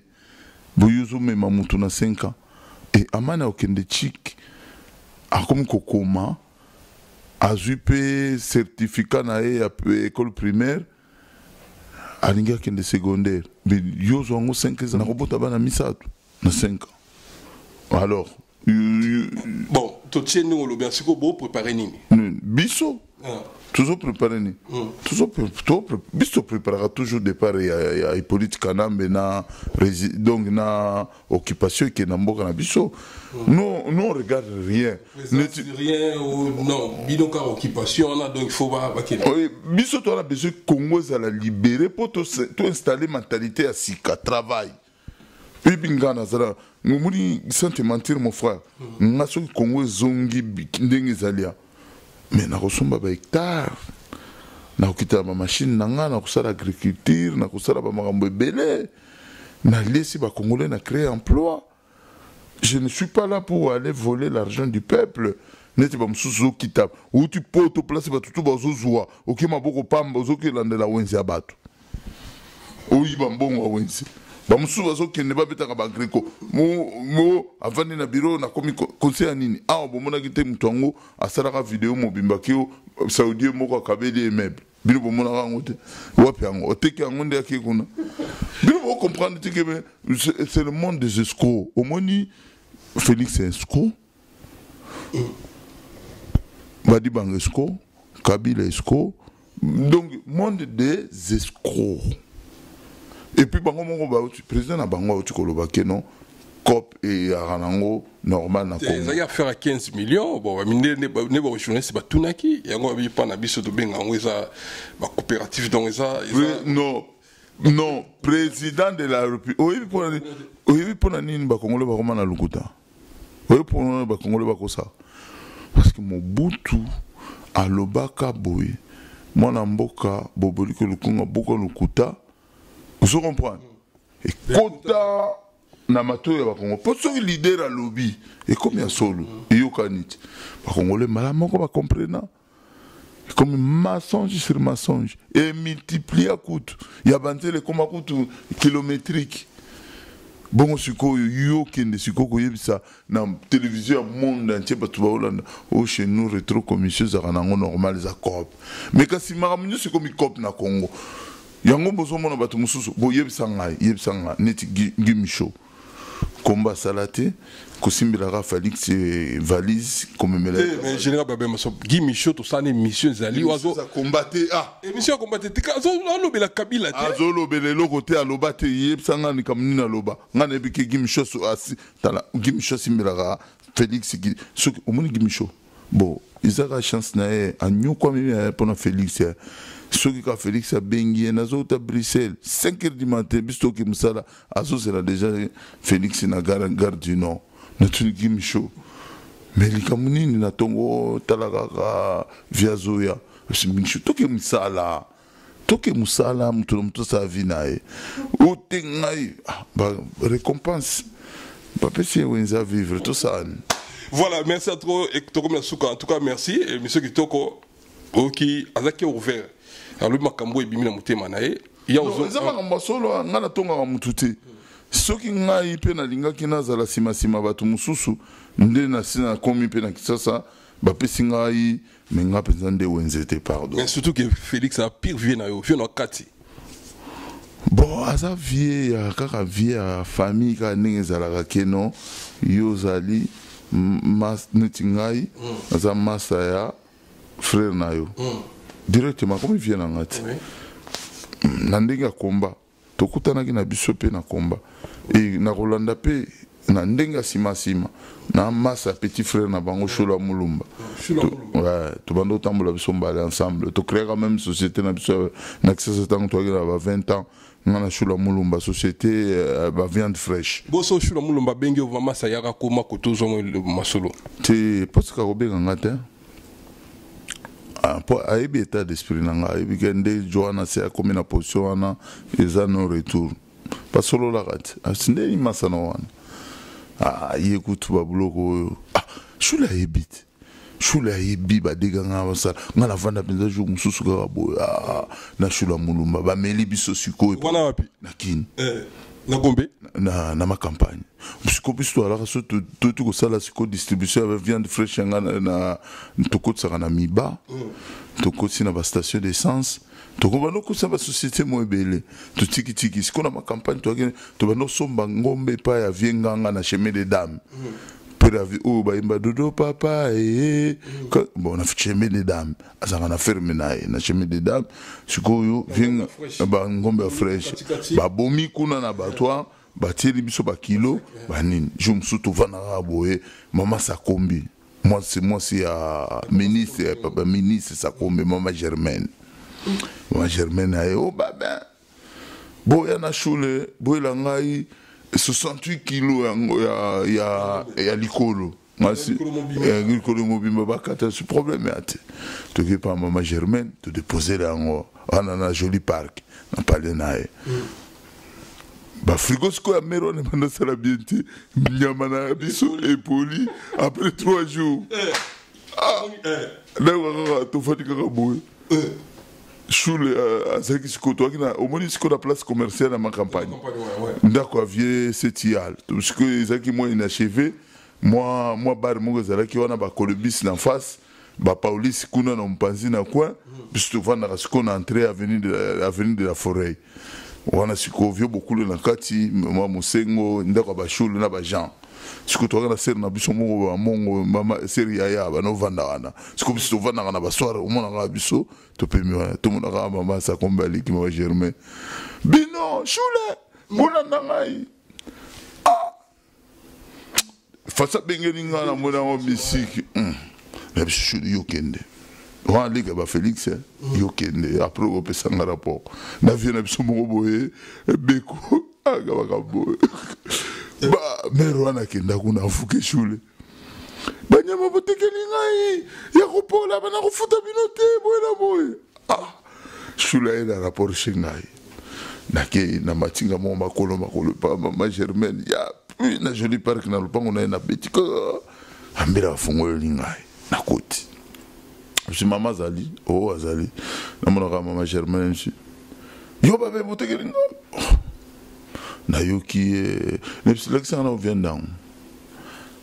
boyuzo mema mutu na 5 ans et amana okende chic akomi kokoma azui certificat na école primaire alingi akende secondaire mais yozo yango 5 ans nakobota bana misato na 5 ans alors bon to tieni olobi asiko bo préparer nini biso toujours préparer ni biso préparera toujours départ ya Hippolyte Kanambe na donc na occupation qui na mboka na biso non on regarde rien rien non bidoka occupation on a donc il faut pas biso to a besoin Congo za la libérer pour to installer mentalité à sika travail et bingana zala ngumuri sans te mentir mon frère ngaso Congo zongi ndenge zalia mais na kosomba ba hectare na kokita ba machine nanga na kosala agriculture na kosala ba makambo ebele na lesi ba congolais na créer emploi. Je ne suis pas là pour aller voler l'argent du peuple. Neti ba msusu kita ou tu poto place ba tutu ba zozwa okima boko pamba ozoki landela wenzi abatu oyi ba mbongo wenzi ba msusu bazokende babetaka ba agriko mo avandi na bureau na komi conseil nini a bomona kite mutu yango asalaka video mobimba kio saudi moko akabeli immeuble bino bomona kango te wapi yango oteki yango nde yaki kuna bino bo comprendre que c'est le monde des escrocs omoni Félix est escroc Badibang escroc Kabila escroc donc monde des escrocs. Et puis bango mongo ba président na bango tu koloba ke non cop et aranango normal na Congo. Ça faire à 15 millions bon ne ba journaliste ba tunaki yango bi pa na biso to benga ngo eza ba coopérative donc eza non président de la République oyebi pona nini ba Congolais ba koma na lukuta oyebi pona ba Congolais ba kosa parce que Mobutu alobaka boye mwana mboka boboliko lukunga boka lukuta. Vous comprenez? Et kota na matoya ba Congo pour ce leader à lobby et comme ya solo et yokanit ba Congolais malamoko ba comprendre comme mensonge sur mensonge et multiplier à coût ya bantele comme à coût kilométrique bon siko yo kende siko ko yebisa na télévision monde entier batu ba Hollande au chez nous rétro commission za ranango normal za cop mais kasi maramunyo siko mi cop na Congo yango bozo mona batu mususu bo yebisa neti gimisho komba salate kosimbila ka Félix valise comme mais général Babé Maso gimisho to sane mission zali wazo combattre émission combattre tika zo lobela Kabila te azo lobele lokote alobate yebisa ni kamni na loba ngana biki gimisho so asi tala gimisho simbila ka Félix so omoni gimisho bon ils ont la chance na a nous comme pour Félix ceux qui a Félix a bengi na zo ta Bruxelles 5h du matin bisto ki musala azo c'est déjà Félix na gare du Nord na tuniki micho mais les kamunini na tongo talaka via zoya c'est micho to ki musala toke musala mutu sa vie nae o tengai ba récompense ba pesi wenza vivre tout ça. Voilà, merci à trop et Toko Masuka. En tout cas, merci. Et monsieur Kitoko, qui a été ouvert. Alors, lui, Makambo et Bimina Mutema Nae. Il y a aussi. Non, ça m'a solo, on a tonga mutute. Ce qui n'a pas na linga qui n'a zala sima batu mususu. Nde na sina komi pe na kisasa. Ba pesi ngai menga pensande wenzete pardon. Mais surtout que Félix a pire vie na yo, vie na kati. Bon, à sa vie, kaka vie à famille ka ninge zala keno yo zali mas netingai aza masa ya frère na yo directement comme vient na ngati na ndenge ya komba tokutanaki na biso pe na komba et na Rolanda pe na ndenge sima na masa petit frère na bango Shula Mulumba ouais to bando tambola biso mbale ensemble to créer quand même société na biso na kisa tango to ga 20 ans na Shula Mulumba société ba viande fraîche boso Shula Mulumba bengi o masa yaka koma kotozo masolo te parce que obenga ngata pour aibe état d'esprit nanga aibe kende joana c'est comme na position wana eza no retour parce que la rat asinde ni masana wana yekutu babuloko shula ebit shula ebi badega nga ça nga la vanda penza jour mususu ka bo na Shula Mulumba ba meli biso siko wana wapi na kin na Gombe na ma campagne puisque biso ala so tout ko sala siko distribution avec viande fraîche nga na toko tsaka na miba toko sina ba station d'essence toko bano ko sa ba société mo ebele to tiki siko na ma campagne to bano somba ngombe pa ya vienganga na chemin des dames oh bah il dodo papa bon on a fait chemin des dames ça on a fermé na chemin des dames sikoyo vient ba ngombe fraîche ba bomi kuna na batwa ba teli biso ba kilo ba nini jum surtout vana boye mama Sakombi moi c'est ministre papa ministre Sakombi mama Germaine oh bah ben boya na shule boya la ngai 68 kilos ya likolo likolo mobimba bakata ce problème ate to ke pa mama Germaine to déposer là na joli parc na parler nae ba frigo sko ya mero ne banda sala bienti nyama na biso et poli après 3 jours là to fatika ka boy Shule azaki sikoto akina omoni siko la place commerciale à ma campagne ndako avier setial parce que ezaki moi inachevé moi bar mo zalaki wana ba kolobis na face ba Paulis kuna na mpanzi na coin puisque vanda siko na entrée avenue de la Forêt wana siko vieux beaucoup na kati moi Musengo ndako ba shule na ba Jean siko to na ser na biso mo mongo mama seri ya ba no vanda wana siko biso vanda na ba soir o mona ga biso to pe mi wana to mona ga mama Sakombi ki mo Germain bino shule mona ngai fasa bengeni ngana mona o misiki na biso shule yokende wa liga ba Félix yokende après o pesa nga rapport na vie na biso mo boye beko aga ba boye ba mero wana kenda kuna fuke shule banyama botekeli ngai ya kupola bana kufuta binote boye shule ina rapport shingai nake na matinga mo makolo pa mama Germaine ya na joli parc na lupango na betika ambira fungoli ngai na koti si mama zali azali na mona mama Germaine yo ba be botekeli ngai na yoki l'excellent na vient dans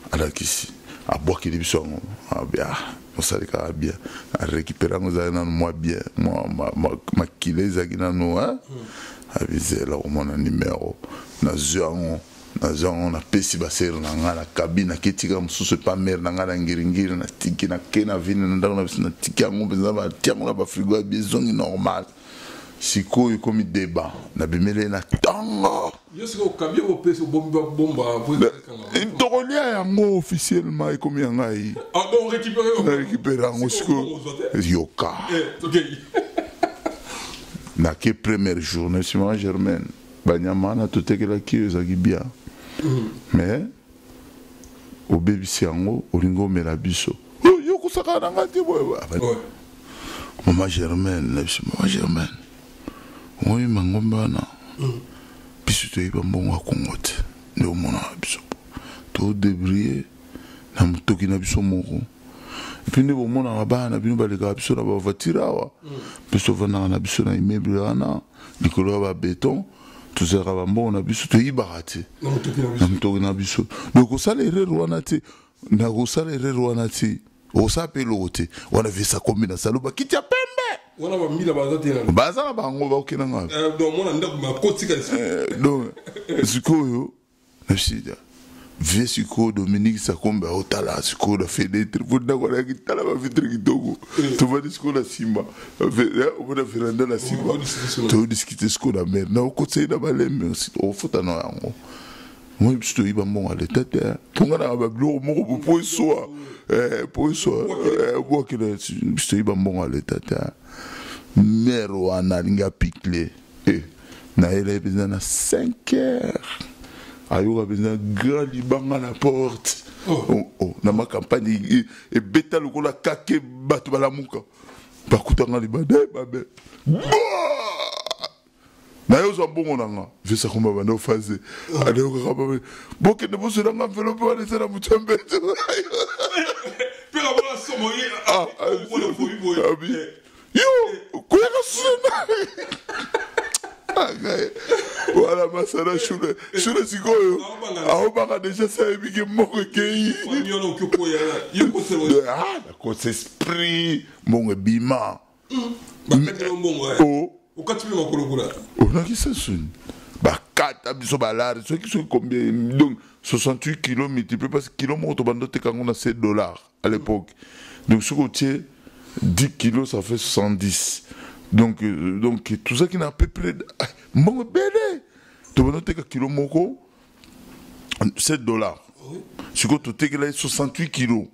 alakisi aboki biso bien on sait ka bien a récupérer nous na moi bien ma kileza kina no aviser la mon numéro na zon na pesi baser na ngala cabine ketika mususu pa mer na ngala ngiringiri na tiki na kena vini na ndako na tiki yango penza ba tiango na ba frigo bien zone normal sikoyo komi débat na bimele na tanga tokolia yango officiellement ekomi ya ngai récupéré yango sikoyo yoka nake première journée sima Germaine banyama na totekelaki oyo ezalaki bien mais obebisi yango olingi omela biso yokosaka na ngai te boye Maman Germaine oyima ngombe wana biso toyeba mbongo ya kongo te nde omona na biso todebrye na motoki na biso moko epui nde bomonaka bana na bino balekaka biso na bavoitire awa biso tovandaka na biso na immeuble wana likolo ya babeton tozalaka bambongo na biso toyibaka te na motoki na biso donc kosala erreur wana te nakosala erreur wana te okosala mpe eloko te wana vesa kombi na salo bakiti ya pembe baza na bango bakokenda ngapi donc sikoyo nasida vie sikoyo Dominique Sakombe aotala sikoyo na fenêtre po ndako nayaki tala bavitre kitoko tovandi sikoyo na nsima omona veranda na nsima todiskite sikoyo na mere naokotei na balembe ofota na yango moi biso toyiba mbongo ya leta te tonganaka babiloko moko po eswa bwakela biso toyiba mbongo ya leta te mere wana alingi apikle nayela mpenza na 5 heures ayoka mpenza grand libanga na porte na makampagne ebeta lokola kake bato balamuka bakutanga libanda babe naye ozwa mbongo nanga vesa komba banda ofaze adeyokaka babe bokende bosodanga mvelope wana eza na motu ya mbete yo koyaka suna wala masana shule sikoyo aobaka deja sayebike moko ekei nakosa esprit mbongo ebima onakisa suni bakata biso balare soki combien donc 68 kilos multiplié parce que kilo moko tobanda otekango na $7 à l'époque donc soki otie 10 kilos ça fait 70 donc tout ça qui n'a à peu près mbongo ebele tobanda oteka kilo moko $7 sikoyo totekela 68 kilos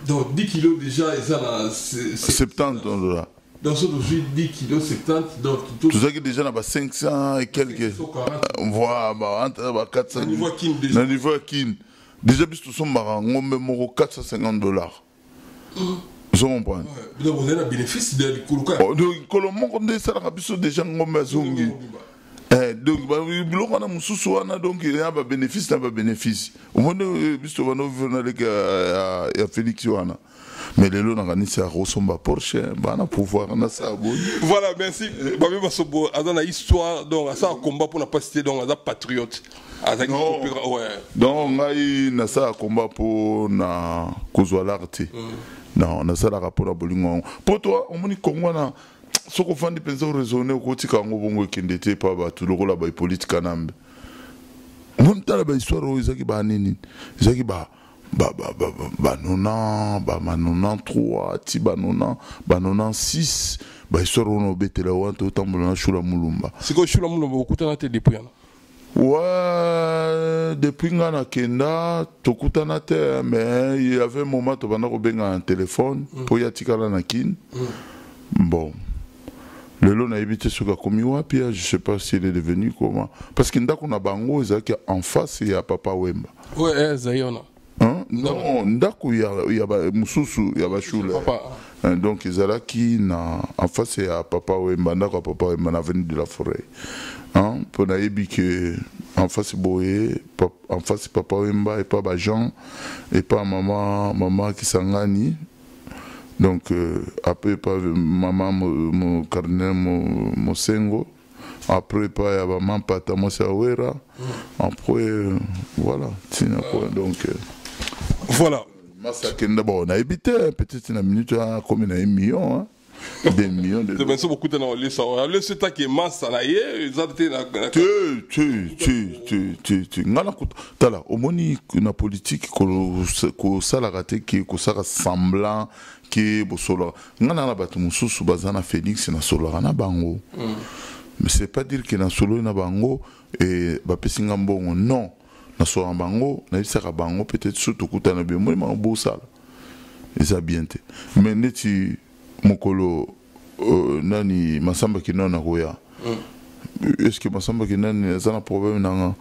donc 10 kilos déjà eza na $70. Donc, aujourd'hui, 10 kilos, 70, donc tout ça qui est déjà dans 500 et quelques. Voilà, entre 400. Dans le niveau Kin. Déjà, puisque nous sommes à 450 $. Vous comprenez? Donc, vous avez un bénéfice de l'Ikuluka. Donc, Colombo, on est déjà en Zongi. Donc, on a un donc il y a un bénéfice, un bénéfice. Au moins, puisque on a Félix Yohana. Mais les lots organisés à Rosomba Porsche, on pouvoir na ça. Voilà, merci. Babi Basobo, à dans histoire donc ça combat pour la pacité donc à patriote. Donc on a na ça combat pour na kozwa l'arte. Non, on a ça la rapport à Bolingo. Pour toi, on moni Congo na soko fandi penza raisonner au kotika ngo bongo kendete pa ba tout le la ba politique kanambe. On tala ba histoire o izaki ba nini. Izaki ba 93 ti 96 histoire on obetela wante otambola na shula mulumba siko shula mulumba okutana te depuis yana ouais depuis ngana kenda tokutana te mais il y avait un moment to bana ko benga un téléphone pour ya tikala na kin bon le long a évité ce qu'a commis wapi je sais pas s'il est devenu comment parce que ndako na bango ezaki en face il y a Papa Wemba ouais zayona. Non, ndako ya mususu ya bashule. Donc ezalaki na en face ya Papa Wemba ndako Papa Wemba na avenue de la Forêt. Pour nayebi que en face boye en face Papa Wemba et pas ba Jean et pas maman Kisangani. Donc après pas maman mon cardinal mon Sengo. Après pas ya maman Pata Mosawera. Après voilà, donc voilà. Massacre d'abord, on a évité peut-être une minute comme un million. des millions de dollars. C'est beaucoup de temps. Le c'est qui est masse à l'aïe, ils ont été tala omoni na politique ko sala raté qui ko sala semblant qui bosolo ngana na batu mususu bazana Félix na solo na bango. Mais c'est pas dire que na solo na bango et ba pesinga mbongo non na solo na bango na bisaka bango peut-être surtout kutana be moi ma bosala. Eza bien te. Mais neti mokolo nani masamba kinona koya. Est-ce que masamba kinani azana problème nanga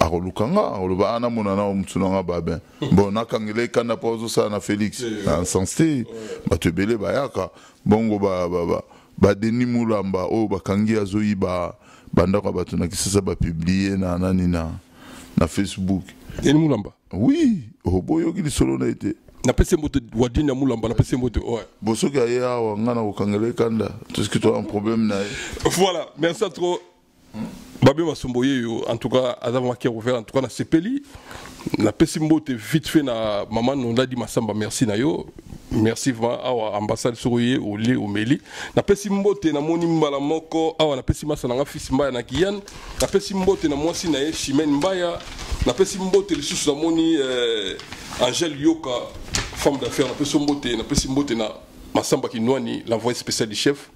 akolukanga oloba ana monana mutsunanga babe. Bon nakangile kana pauzo ça na Félix. En sensé bato belé bayaka bongo ba Denis Mulamba o bakangi azoyi banda kwa bato na kisasa ba publier na nani na Facebook. Denis Mulamba. Oui, oboyo ki solo na été. Na pese moto wadina Mulamba na pese moto ouais. Bosoka ya wangana kokangele kanda. Est-ce que tu as un problème na? Voilà, merci à trop. Babi Masomboye en tout cas avant qui ouvert en tout cas na Sepeli. Na pese moto vite fait na maman on a dit Masamba merci na yo. Merci vraiment awa ambassade sourier au lit au meli. Na pese moto na moni mbala moko awa na pese masa na fils mbaya na Kiyan. Na pese moto na mwasi na ye Chimène Mbaya. Na pese moto le sous na moni Angèle Yoka femme d'affaires na pese moto na Masamba Kinwani l'envoyé spécial du chef.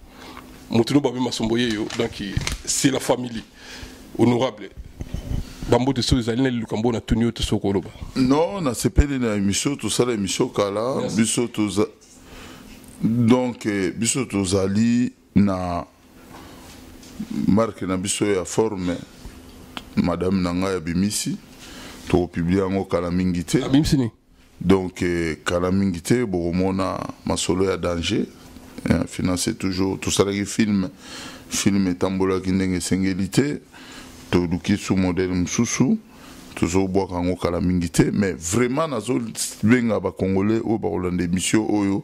Moutounou Babi Masomboye yo donc c'est la famille honorable. Bambo de Sozalina Lukambo na tunio to sokoloba. Non, na sepeli na émission tout ça l'émission kala biso toza donc biso tozali na marque na biso ya forme madame nanga ya bimisi to publier ngo kala mingité. Bimisi ni. Donc kala mingité boromona masolo ya danger. Financer toujours tout ça les film tambola qui ndenge singélité to duki sous modèle msusu toujours boire kango kala mingité mais vraiment nazo benga ba congolais au ba hollandais mission oyo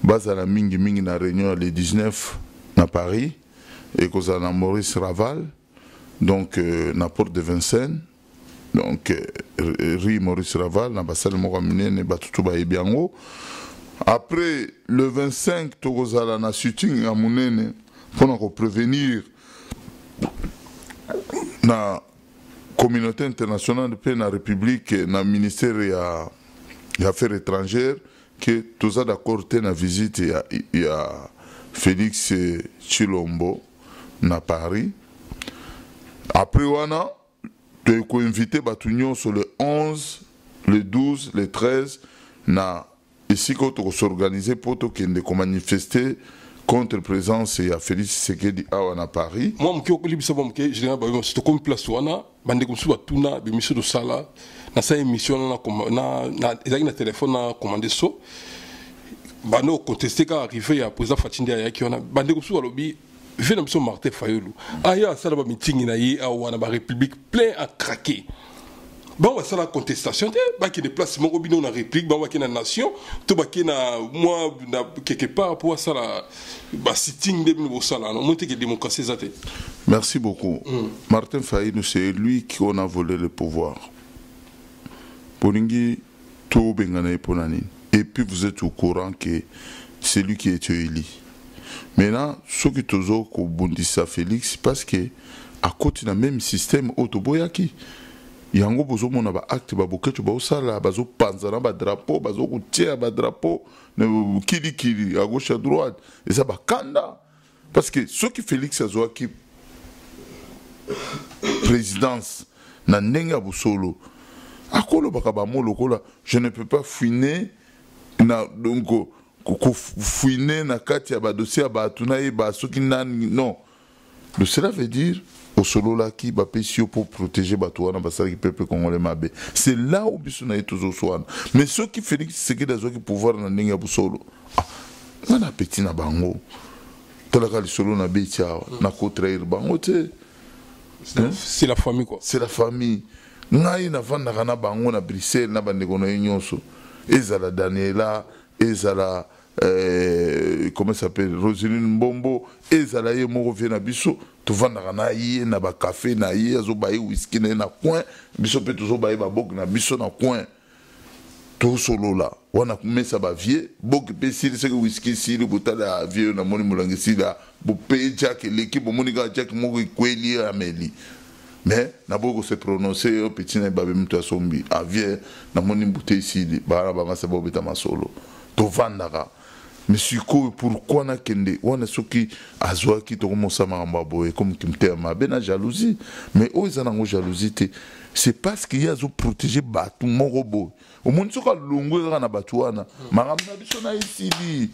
bazala mingi na réunion le 19 na Paris et koza na Maurice Raval donc na porte de Vincennes donc rue Maurice Raval na basale mo minene batutu ba ebiango. Après le 25, Togozala na shooting à Mounene pour prévenir la communauté internationale de paix dans la République, dans le ministère des Affaires étrangères, que tous a d'accord na visite il y a Félix Chilombo na Paris. Après on a invité Batunion sur le 11, le 12, le 13 na ici, quand on s'organise pour manifester contre la présence de Félix Tshisekedi à Paris. Moi, je suis comme place je suis de sala, na émission na téléphone na commandé so. Bano contesté quand arrivé à président Fatindi Ayaki on a bandé comme ça lobby vu na mission Martin Fayulu. Aya ça ba meeting na yi awa na ba république plein à craquer. Bon, c'est la contestation. Bah, qui déplace mon robinet dans la réplique, bah, qui est la nation, tout bah, qui est moi, quelque part, pour ça, la sitting de nos salons, on monte que démocratie zate. Merci beaucoup. Martin Fayulu, c'est lui qui en a volé le pouvoir. Polingi, tout bengana ponani. Et puis vous êtes au courant que c'est lui qui est élu. Maintenant, ce qui est toujours au Bundisa Félix, parce que à côté d'un même système, Otoboyaki. Yango bozo mona ba acte ba boketu ba osala bazo panzana ba drapeau bazo kutia ba drapeau kili à gauche à droite et ça ba kanda parce que ce qui Félix azoa qui présidence na nenga busolo akolo baka ba molo kola je ne peux pas fouiner na donc ko fouiner na kati ya ba dossier ba tuna e ba soki nani non donc cela veut dire au solo là qui va payer pour protéger Batouana parce que le peuple congolais mabé c'est là où bisuna est toujours soin mais ceux qui Félix c'est que des autres qui pouvoir na ninga bu solo on a petit na bango tala ka solo na betia na ko traire bango c'est la famille quoi c'est la famille ngai na vanda kana bango na Bruxelles na bandeko na nyonso ezala Daniela ezala comment ça s'appelle Roselyne Mbombo ezala ye moko vient na biso to vanda na ye na ba café na ye azo baye whisky na coin biso pe toujours baye ba bok na biso na coin tout solo là wana kumesa ba vie boki pe sili seke whisky sili butala vie na moni mulangi sila bo pe jack l'équipe moni ga jack mo kweli ameli mais na boko se prononcer petit na babe mtu asombi avie na moni bouteille sili bara banga se bo beta masolo to vandaka monsieur ko pourquoi na kende wana soki azwa ki to commencer maramba boye comme kimte ma bena jalousie mais o ezana ngo jalousie te c'est parce qu'il y a zo protéger batu mon robot au monde soka longo na batu wana maramna biso na isili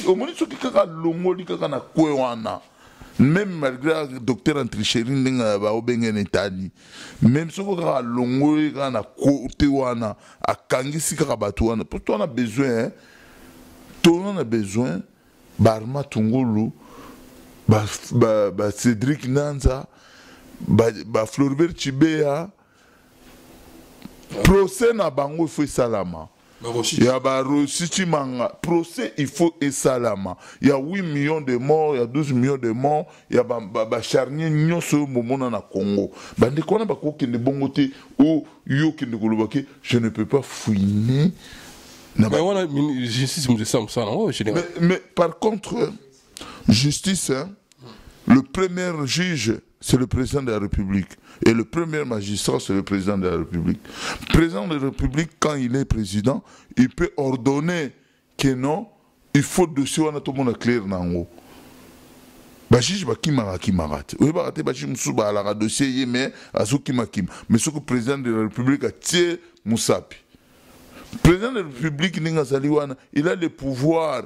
au monde soki kaka longo likaka na kwe wana même malgré docteur en tricherie ndinga ba obengene tani même soko kaka longo likaka na côté wana akangisi kaka batu wana pourtant on a besoin on a besoin Barma Tungulu ba Cédric Nanza ba Floribert Chibea procès na bango il faut salama il y a ba Rositi Manga procès il faut salama il y a 8 millions de morts il y a 12 millions de morts il y a ba charnier nyonso momona na Congo bande kona ba ko kende bongo te o yo kende kolobaki je ne peux pas fouiner mais justice mais par contre justice hein, le premier juge c'est le président de la République et le premier magistrat c'est le président de la République. Le président de la République quand il est président il peut ordonner que non il faut dossier wana tout le monde clair nango ba juge ba kimarate oui ba te ba juge musu ba la dossier mais azuki makim mais ce que le président de la République a tiré Moussapi. Le président de la République il a le pouvoir.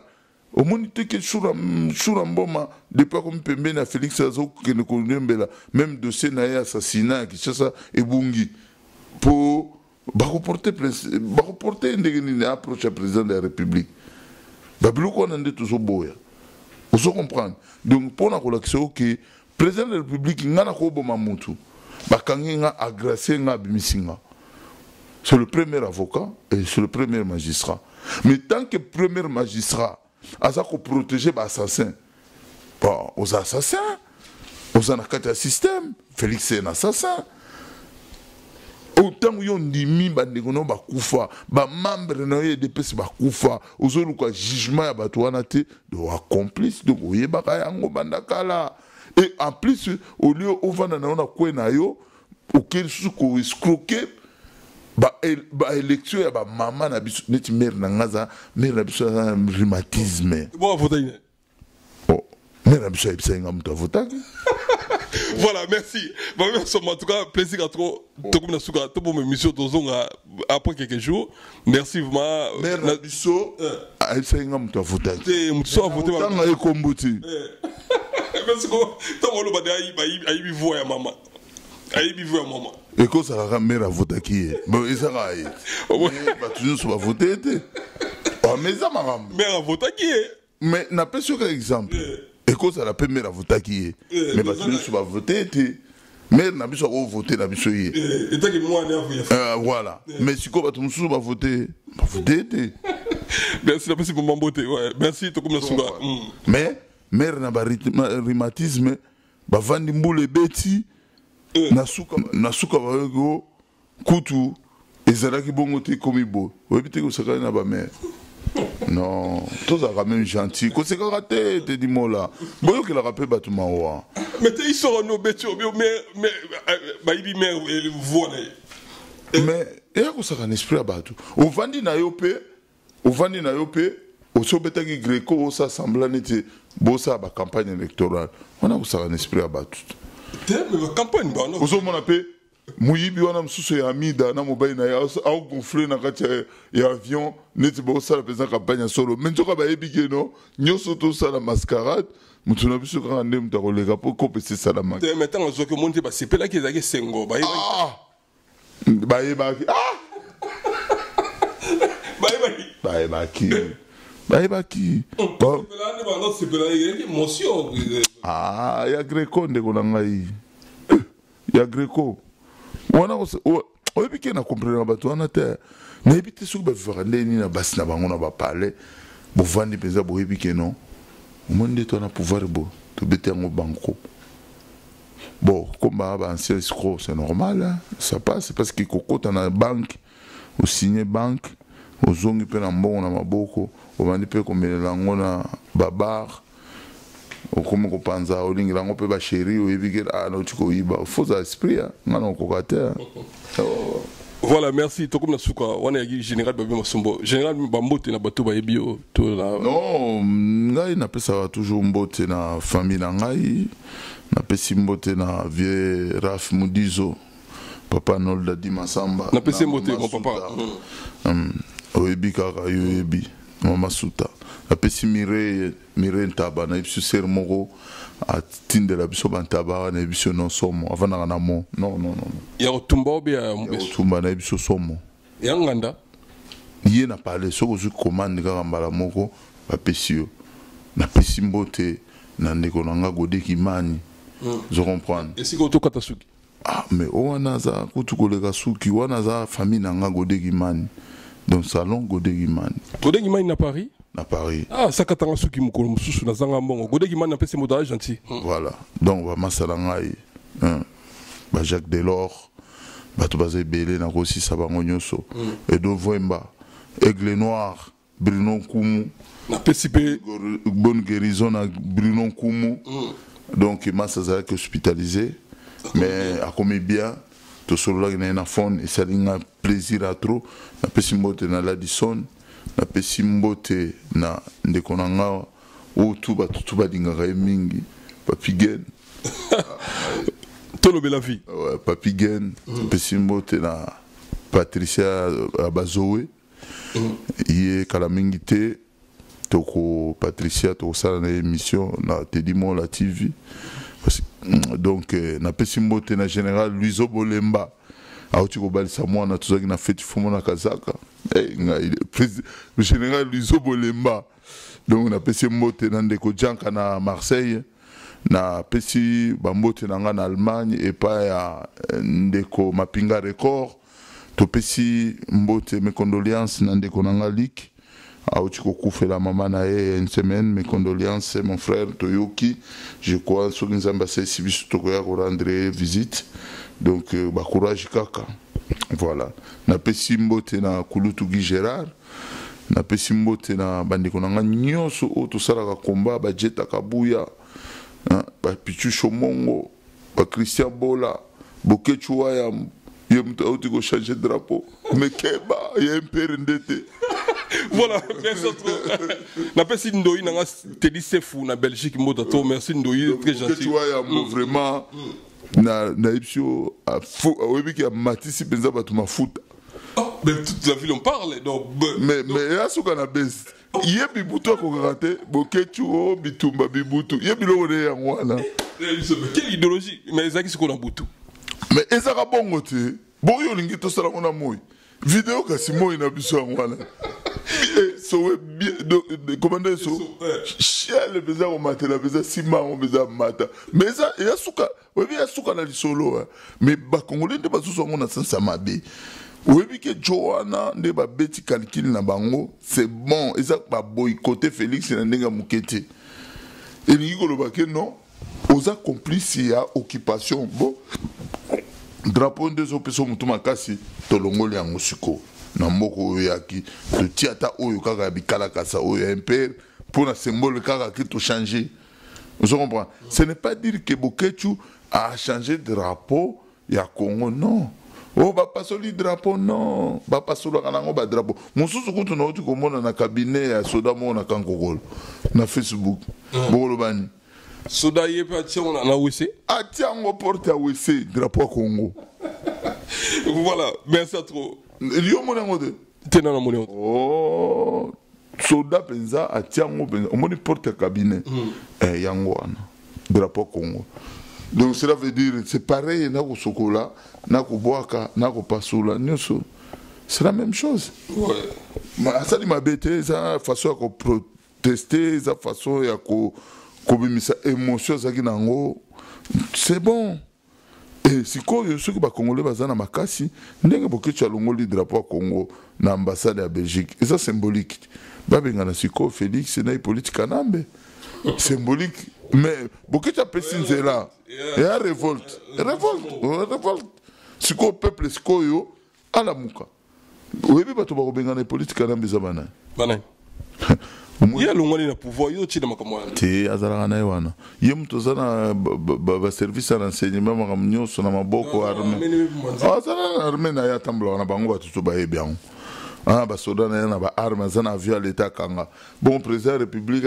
Au moins, il Mboma, depuis comme Pembe na Félix Azo, même dossier na assassinat, qui ça et Bungi, pour reporter une approche au président de la République. Babiloko on a tout boya. Vous comprenez? Donc, pour la collection, que président de la République, il n'a pas de mutu, bakangi nga agressé nga bimisinga. C'est le premier avocat et c'est le premier magistrat. Mais tant que premier magistrat a protégé les assassins, aux assassins, aux anakata système, Félix est un assassin. Autant que yon dimi bandegono bakufa, ba membre na ye DPS bakufa, ozolu kwa jugement ya batouana te de accomplice donc oye baka yango bandakala. Et en plus au lieu où vana na ona kwena yo, auquel suko escroquer ba élection ya ba maman na biso neti mère na ngaza mère na biso rhumatisme bon voter oh mère na biso ebisa nga muto voter voilà merci bon merci en tout cas plaisir à trop to comme na suka to bon émission tozonga après quelques jours merci vraiment mère na biso ebisa nga muto voter te muto so voter ba nga ekombuti merci ko to mo lo ba ayi voix ya maman ayi bi voix maman et que ça va mère à voter qui est bon et ça va bah tu ne vas voter oh mais ça m'a mère à voter qui est mais n'a pas sur exemple et que ça la mère à voter qui est mais bah tu ne vas voter mère n'a pas sur voter n'a pas sur et tant que moi voilà mais si quoi bah tu ne vas voter merci la merci pour m'emboter ouais merci to comme la souga mais mère n'a pas rhumatisme bah vandi mboule beti nasuka bayo kutu ezalaki bongo te komi bo oyebite kosakana na ba mère non tous a même gentil koseka te te di mola boyo ke la rappel batu mawa mais te isoro no betio mais ba ibi mère voix mais et kosaka esprit abatu ovandi na yo pe osobetaki Greco osa semblant neti bosa ba campagne électorale on a kosaka esprit abatu mais la campagne non vous avez appelé Mouyibi wana msusu ya Amida na mobile na ya au gonfler na kati ya avion neti bo ça la président campagne solo mais nzoka ba ebike no nyoso to ça la mascarade mutu na biso ka ndem ta kolega po ko pese ça la mak te maintenant zo que monte ba sepela ki ezaki sengo ba Baïbaki. Ah, il y a Greco ndegonangai. Il y a Greco. Wana o ebike na comprendre ba to na te. Na ebite su ba vivre ni na basi na bango na ba parler. Bo vandi penza bo ebike non. O monde to na pouvoir bo to bete ngo banco. Bon, comme ba ancien escroc, c'est normal, hein? Ça passe parce que Coco dans la banque. osigne banque ozongi mpe na mbongo na maboko obandi mpe komelela yango na babar okomi kopanza olingela yango mpe basheri oyebi ke nauti koyiba foza esprit nga na okoka te. Voilà, merci. Tout comme la souka, on est général Babé Masombo. Général Bambote na bato ba yebio to la. Non, ngai na pesa toujours mbote na famille na ngai. Na pesi mbote na vieux Raf Mudizo. Papa Nolda Di Masamba. Na pesi mbote mon papa. Oyebi kaka yoyebi. Mama Suta. Na pesi Mire Ntaba na ibisu ser moko atinde la biso bantaba na ibisu non somo avana na mo. Non. Ya otumba obi ya mbeso. Otumba na ibisu somo. Ya nganda. Yé na parlé soko zu commande kaka mbala moko ba pesi yo. Na pesi mbote na ndeko na nga Godeki Mani. Je comprends. Et si ko kata suki. Ah mais wana za kutu koleka suki wana za famille na nga Godeki Mani. Donc salon Godeki Mani. Godeki Mani na Paris? Na Paris. Ah ça katanga suki mukolo mususu na zanga mbongo. Godeki Mani na pesi moto gentil. Voilà. Donc ba masala ngai. Ba Jacques Delors. Ba to bazé belé na ko si sabango nyoso. Et do Voemba. Aigle Noir, Bruno Koumou. Na PCP. Bonne guérison à Bruno Koumou. Donc, il m'a hospitalisé. Mais à comme bien, tout cela il y a un fond et ça a un plaisir à trop. Na pesimbote na Ladison, na pesimbote na ndekonanga ou tout ba dinga mingi, Papigen. Tolo bela vie. Ouais, Papigen, pesimbote na Patricia Abazoé. Yé kalamingité toko Patricia toko sala na émission na Tedimo la TV. Donc na pesimbote na général Luizo Bolemba auti ko balisa mwana tuzaki na fête fumo na Kazaka le général Luizo Bolemba. Donc na pesimbote na ndeko Janka na Marseille na pesi bambote na nga na Allemagne et pas ya ndeko Mapinga Record. Topesi mbote mes condoléances na ndeko nanga lik auti ko kufela mama na ye une semaine. Mes condoléances mon frère Toyoki, je crois so nzamba se sibisu tokoya ko rendre visite. Donc ba courage kaka. Voilà. Na pesi mbote na Kulutu Guy Gérard, na pesi mbote na bandeko nanga nyoso o to sala ka combat ba Jeta Kabuya, ba Pichu Shomongo, ba Christian Bola, Bokechu Waya. Il y a changer de drapeau. Mais Keba, il y a un père ndete. Voilà, merci trop. Na pesi Ndoyi nanga Teddy Sefou na Belgique moto. Merci Ndoyi, très gentil. Tu vois, vraiment na ipsio a fou, oui qui a matisi penza batu mafuta. Oh, mais toute la ville on parle donc. Mais ya suka na best. Yebi buto ko raté, bokechu o bitumba bibutu. Yebi lo ne ya ngwana. Quelle idéologie? Mais ezaki siko na butu. Mais ezaka bongo te boyo lingi to sala ngona moyi vidéo kasi moyi na biso ngwana so we commandé so chiale beza ko matela beza sima on beza mata mais ça ya suka we ya suka na lisolo mais ba congolais nde bazuso ngona sansa mabe we bi ke Joana nde ba beti calcul na bango c'est bon eza ba boycotter Félix na ndenga mukete et lingi ko loba ke non oza complice ya occupation bon drapeau ndezo peso mutu makasi tolongoli yango siko na mboko oyo yaki totia ata oyo kaka bikala kasa oyo impère pour la symbole kaka qui to changer. Vous comprenez? Ce n'est pas dire que Bokechu a changé de drapeau ya Congo, non. Oh ba pasoli drapeau non, ba pasolo kanango ba drapeau. Mususu kutu na uti komona na cabinet ya soda mo na kankokolo na Facebook. Bolo bani soda yepe atia na WC. Atia ngo porte à WC drapeau Congo. Voilà, merci à trop. Lio monango de. Tena na monango. Oh, soda penza atia ngo penza. On moni porte à cabinet. Yango ana drapeau Congo. Donc cela veut dire c'est pareil na ko sokola, na ko boaka, na ko pasula, nyoso. C'est la même chose. Ouais. Ma ça dit ma bête, ça façon à protester, ça façon ya ko bimisa émotion zaki nango. C'est bon. Et si quoi ceux qui ba congolais bazana makasi, ndenge bokecha longoli drapeau Congo na ambassade à Belgique. Et ça symbolique. Ba benga na siko Félix na politique kanambe. Symbolique. Mais bokecha pesinze là. Et à révolte. Révolte. Si quoi peuple siko yo à la muka. Oui, mais tu vas revenir les politiques à l'ambizabana. Banane. Il y a le pouvoir, il y a le pouvoir. Tu as wana. Il y a un service à l'enseignement, il y a un boko armé. Ah, ça n'a armé na tamblo na bango batu ba bien. Ah, ba soda na ba arme za na avion à l'état kanga. Bon président république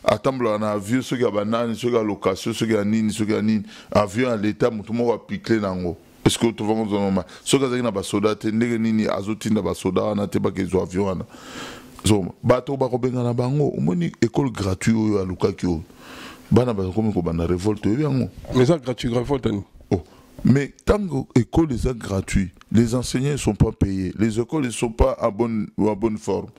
atamblo na avion so ga banane, so ga location, so ga nini, avion à l'état mutu mo wa piquer nango. Est-ce que tu vas nous donner ce que tu as dit soda tendez nini azotina ba soda na te ba ke zo avion na zo bato ba ko benga na bango omoni école gratuite oyo aluka ki o bana ba ko ko bana révolte yo yango mais ça gratuit révolte ni oh mais tant que école est gratuit les enseignants ne sont pas payés les écoles ne sont pas à bonne forme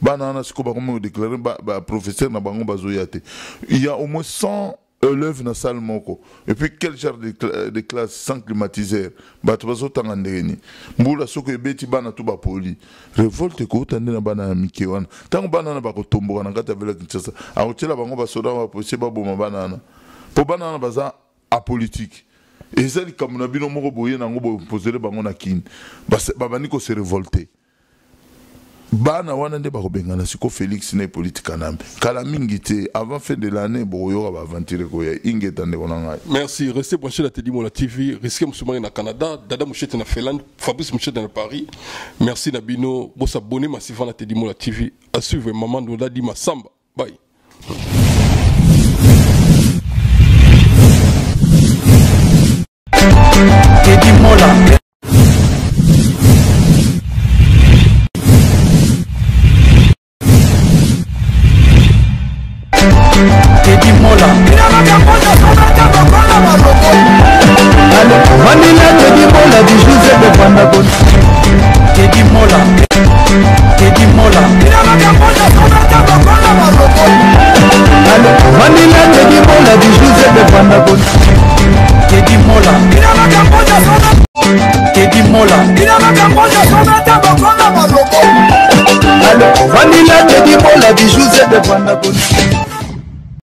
bana na siko ba ko déclarer ba professeur na bango ba zo yate il y a au moins 100 élèves dans salle moko et puis quel genre de classe sans climatiseur bato bazo tanga ndeni mbula soko ebeti bana to ba poli révolte ko tande na bana mike wana tango bana na ba ko tomboka na ngata vela kinshasa a otela bango ba soda ba posi ba boma banana po banana baza apolitique ezali comme na bino moko boye na ngo bo poser bango na kin ba bani ko se révolter bana wana nde bakobengana siko Félix ne politique kanambe kala mingi te avant fin de l'année boyo ba aventure ko ya ingeta ndeko na ngai. Merci, restez branchés à Teddy Mola TV, risquez Moussoumari na Canada, Dada Mouchete na Finlande, Fabrice Mouchete na Paris. Merci Nabino, bon s'abonner massivement à Teddy Mola TV, à suivre Maman Nola Di Massamba. Bye. Teddy Mola. Teddy Mola. Vanilla Teddy Mola du Joseph de Vandabon. Teddy Mola. Teddy Mola. Vanilla Teddy Mola du Joseph de Vandabon. Teddy Mola. Teddy Mola. Vanilla Teddy Mola du Joseph de Vandabon.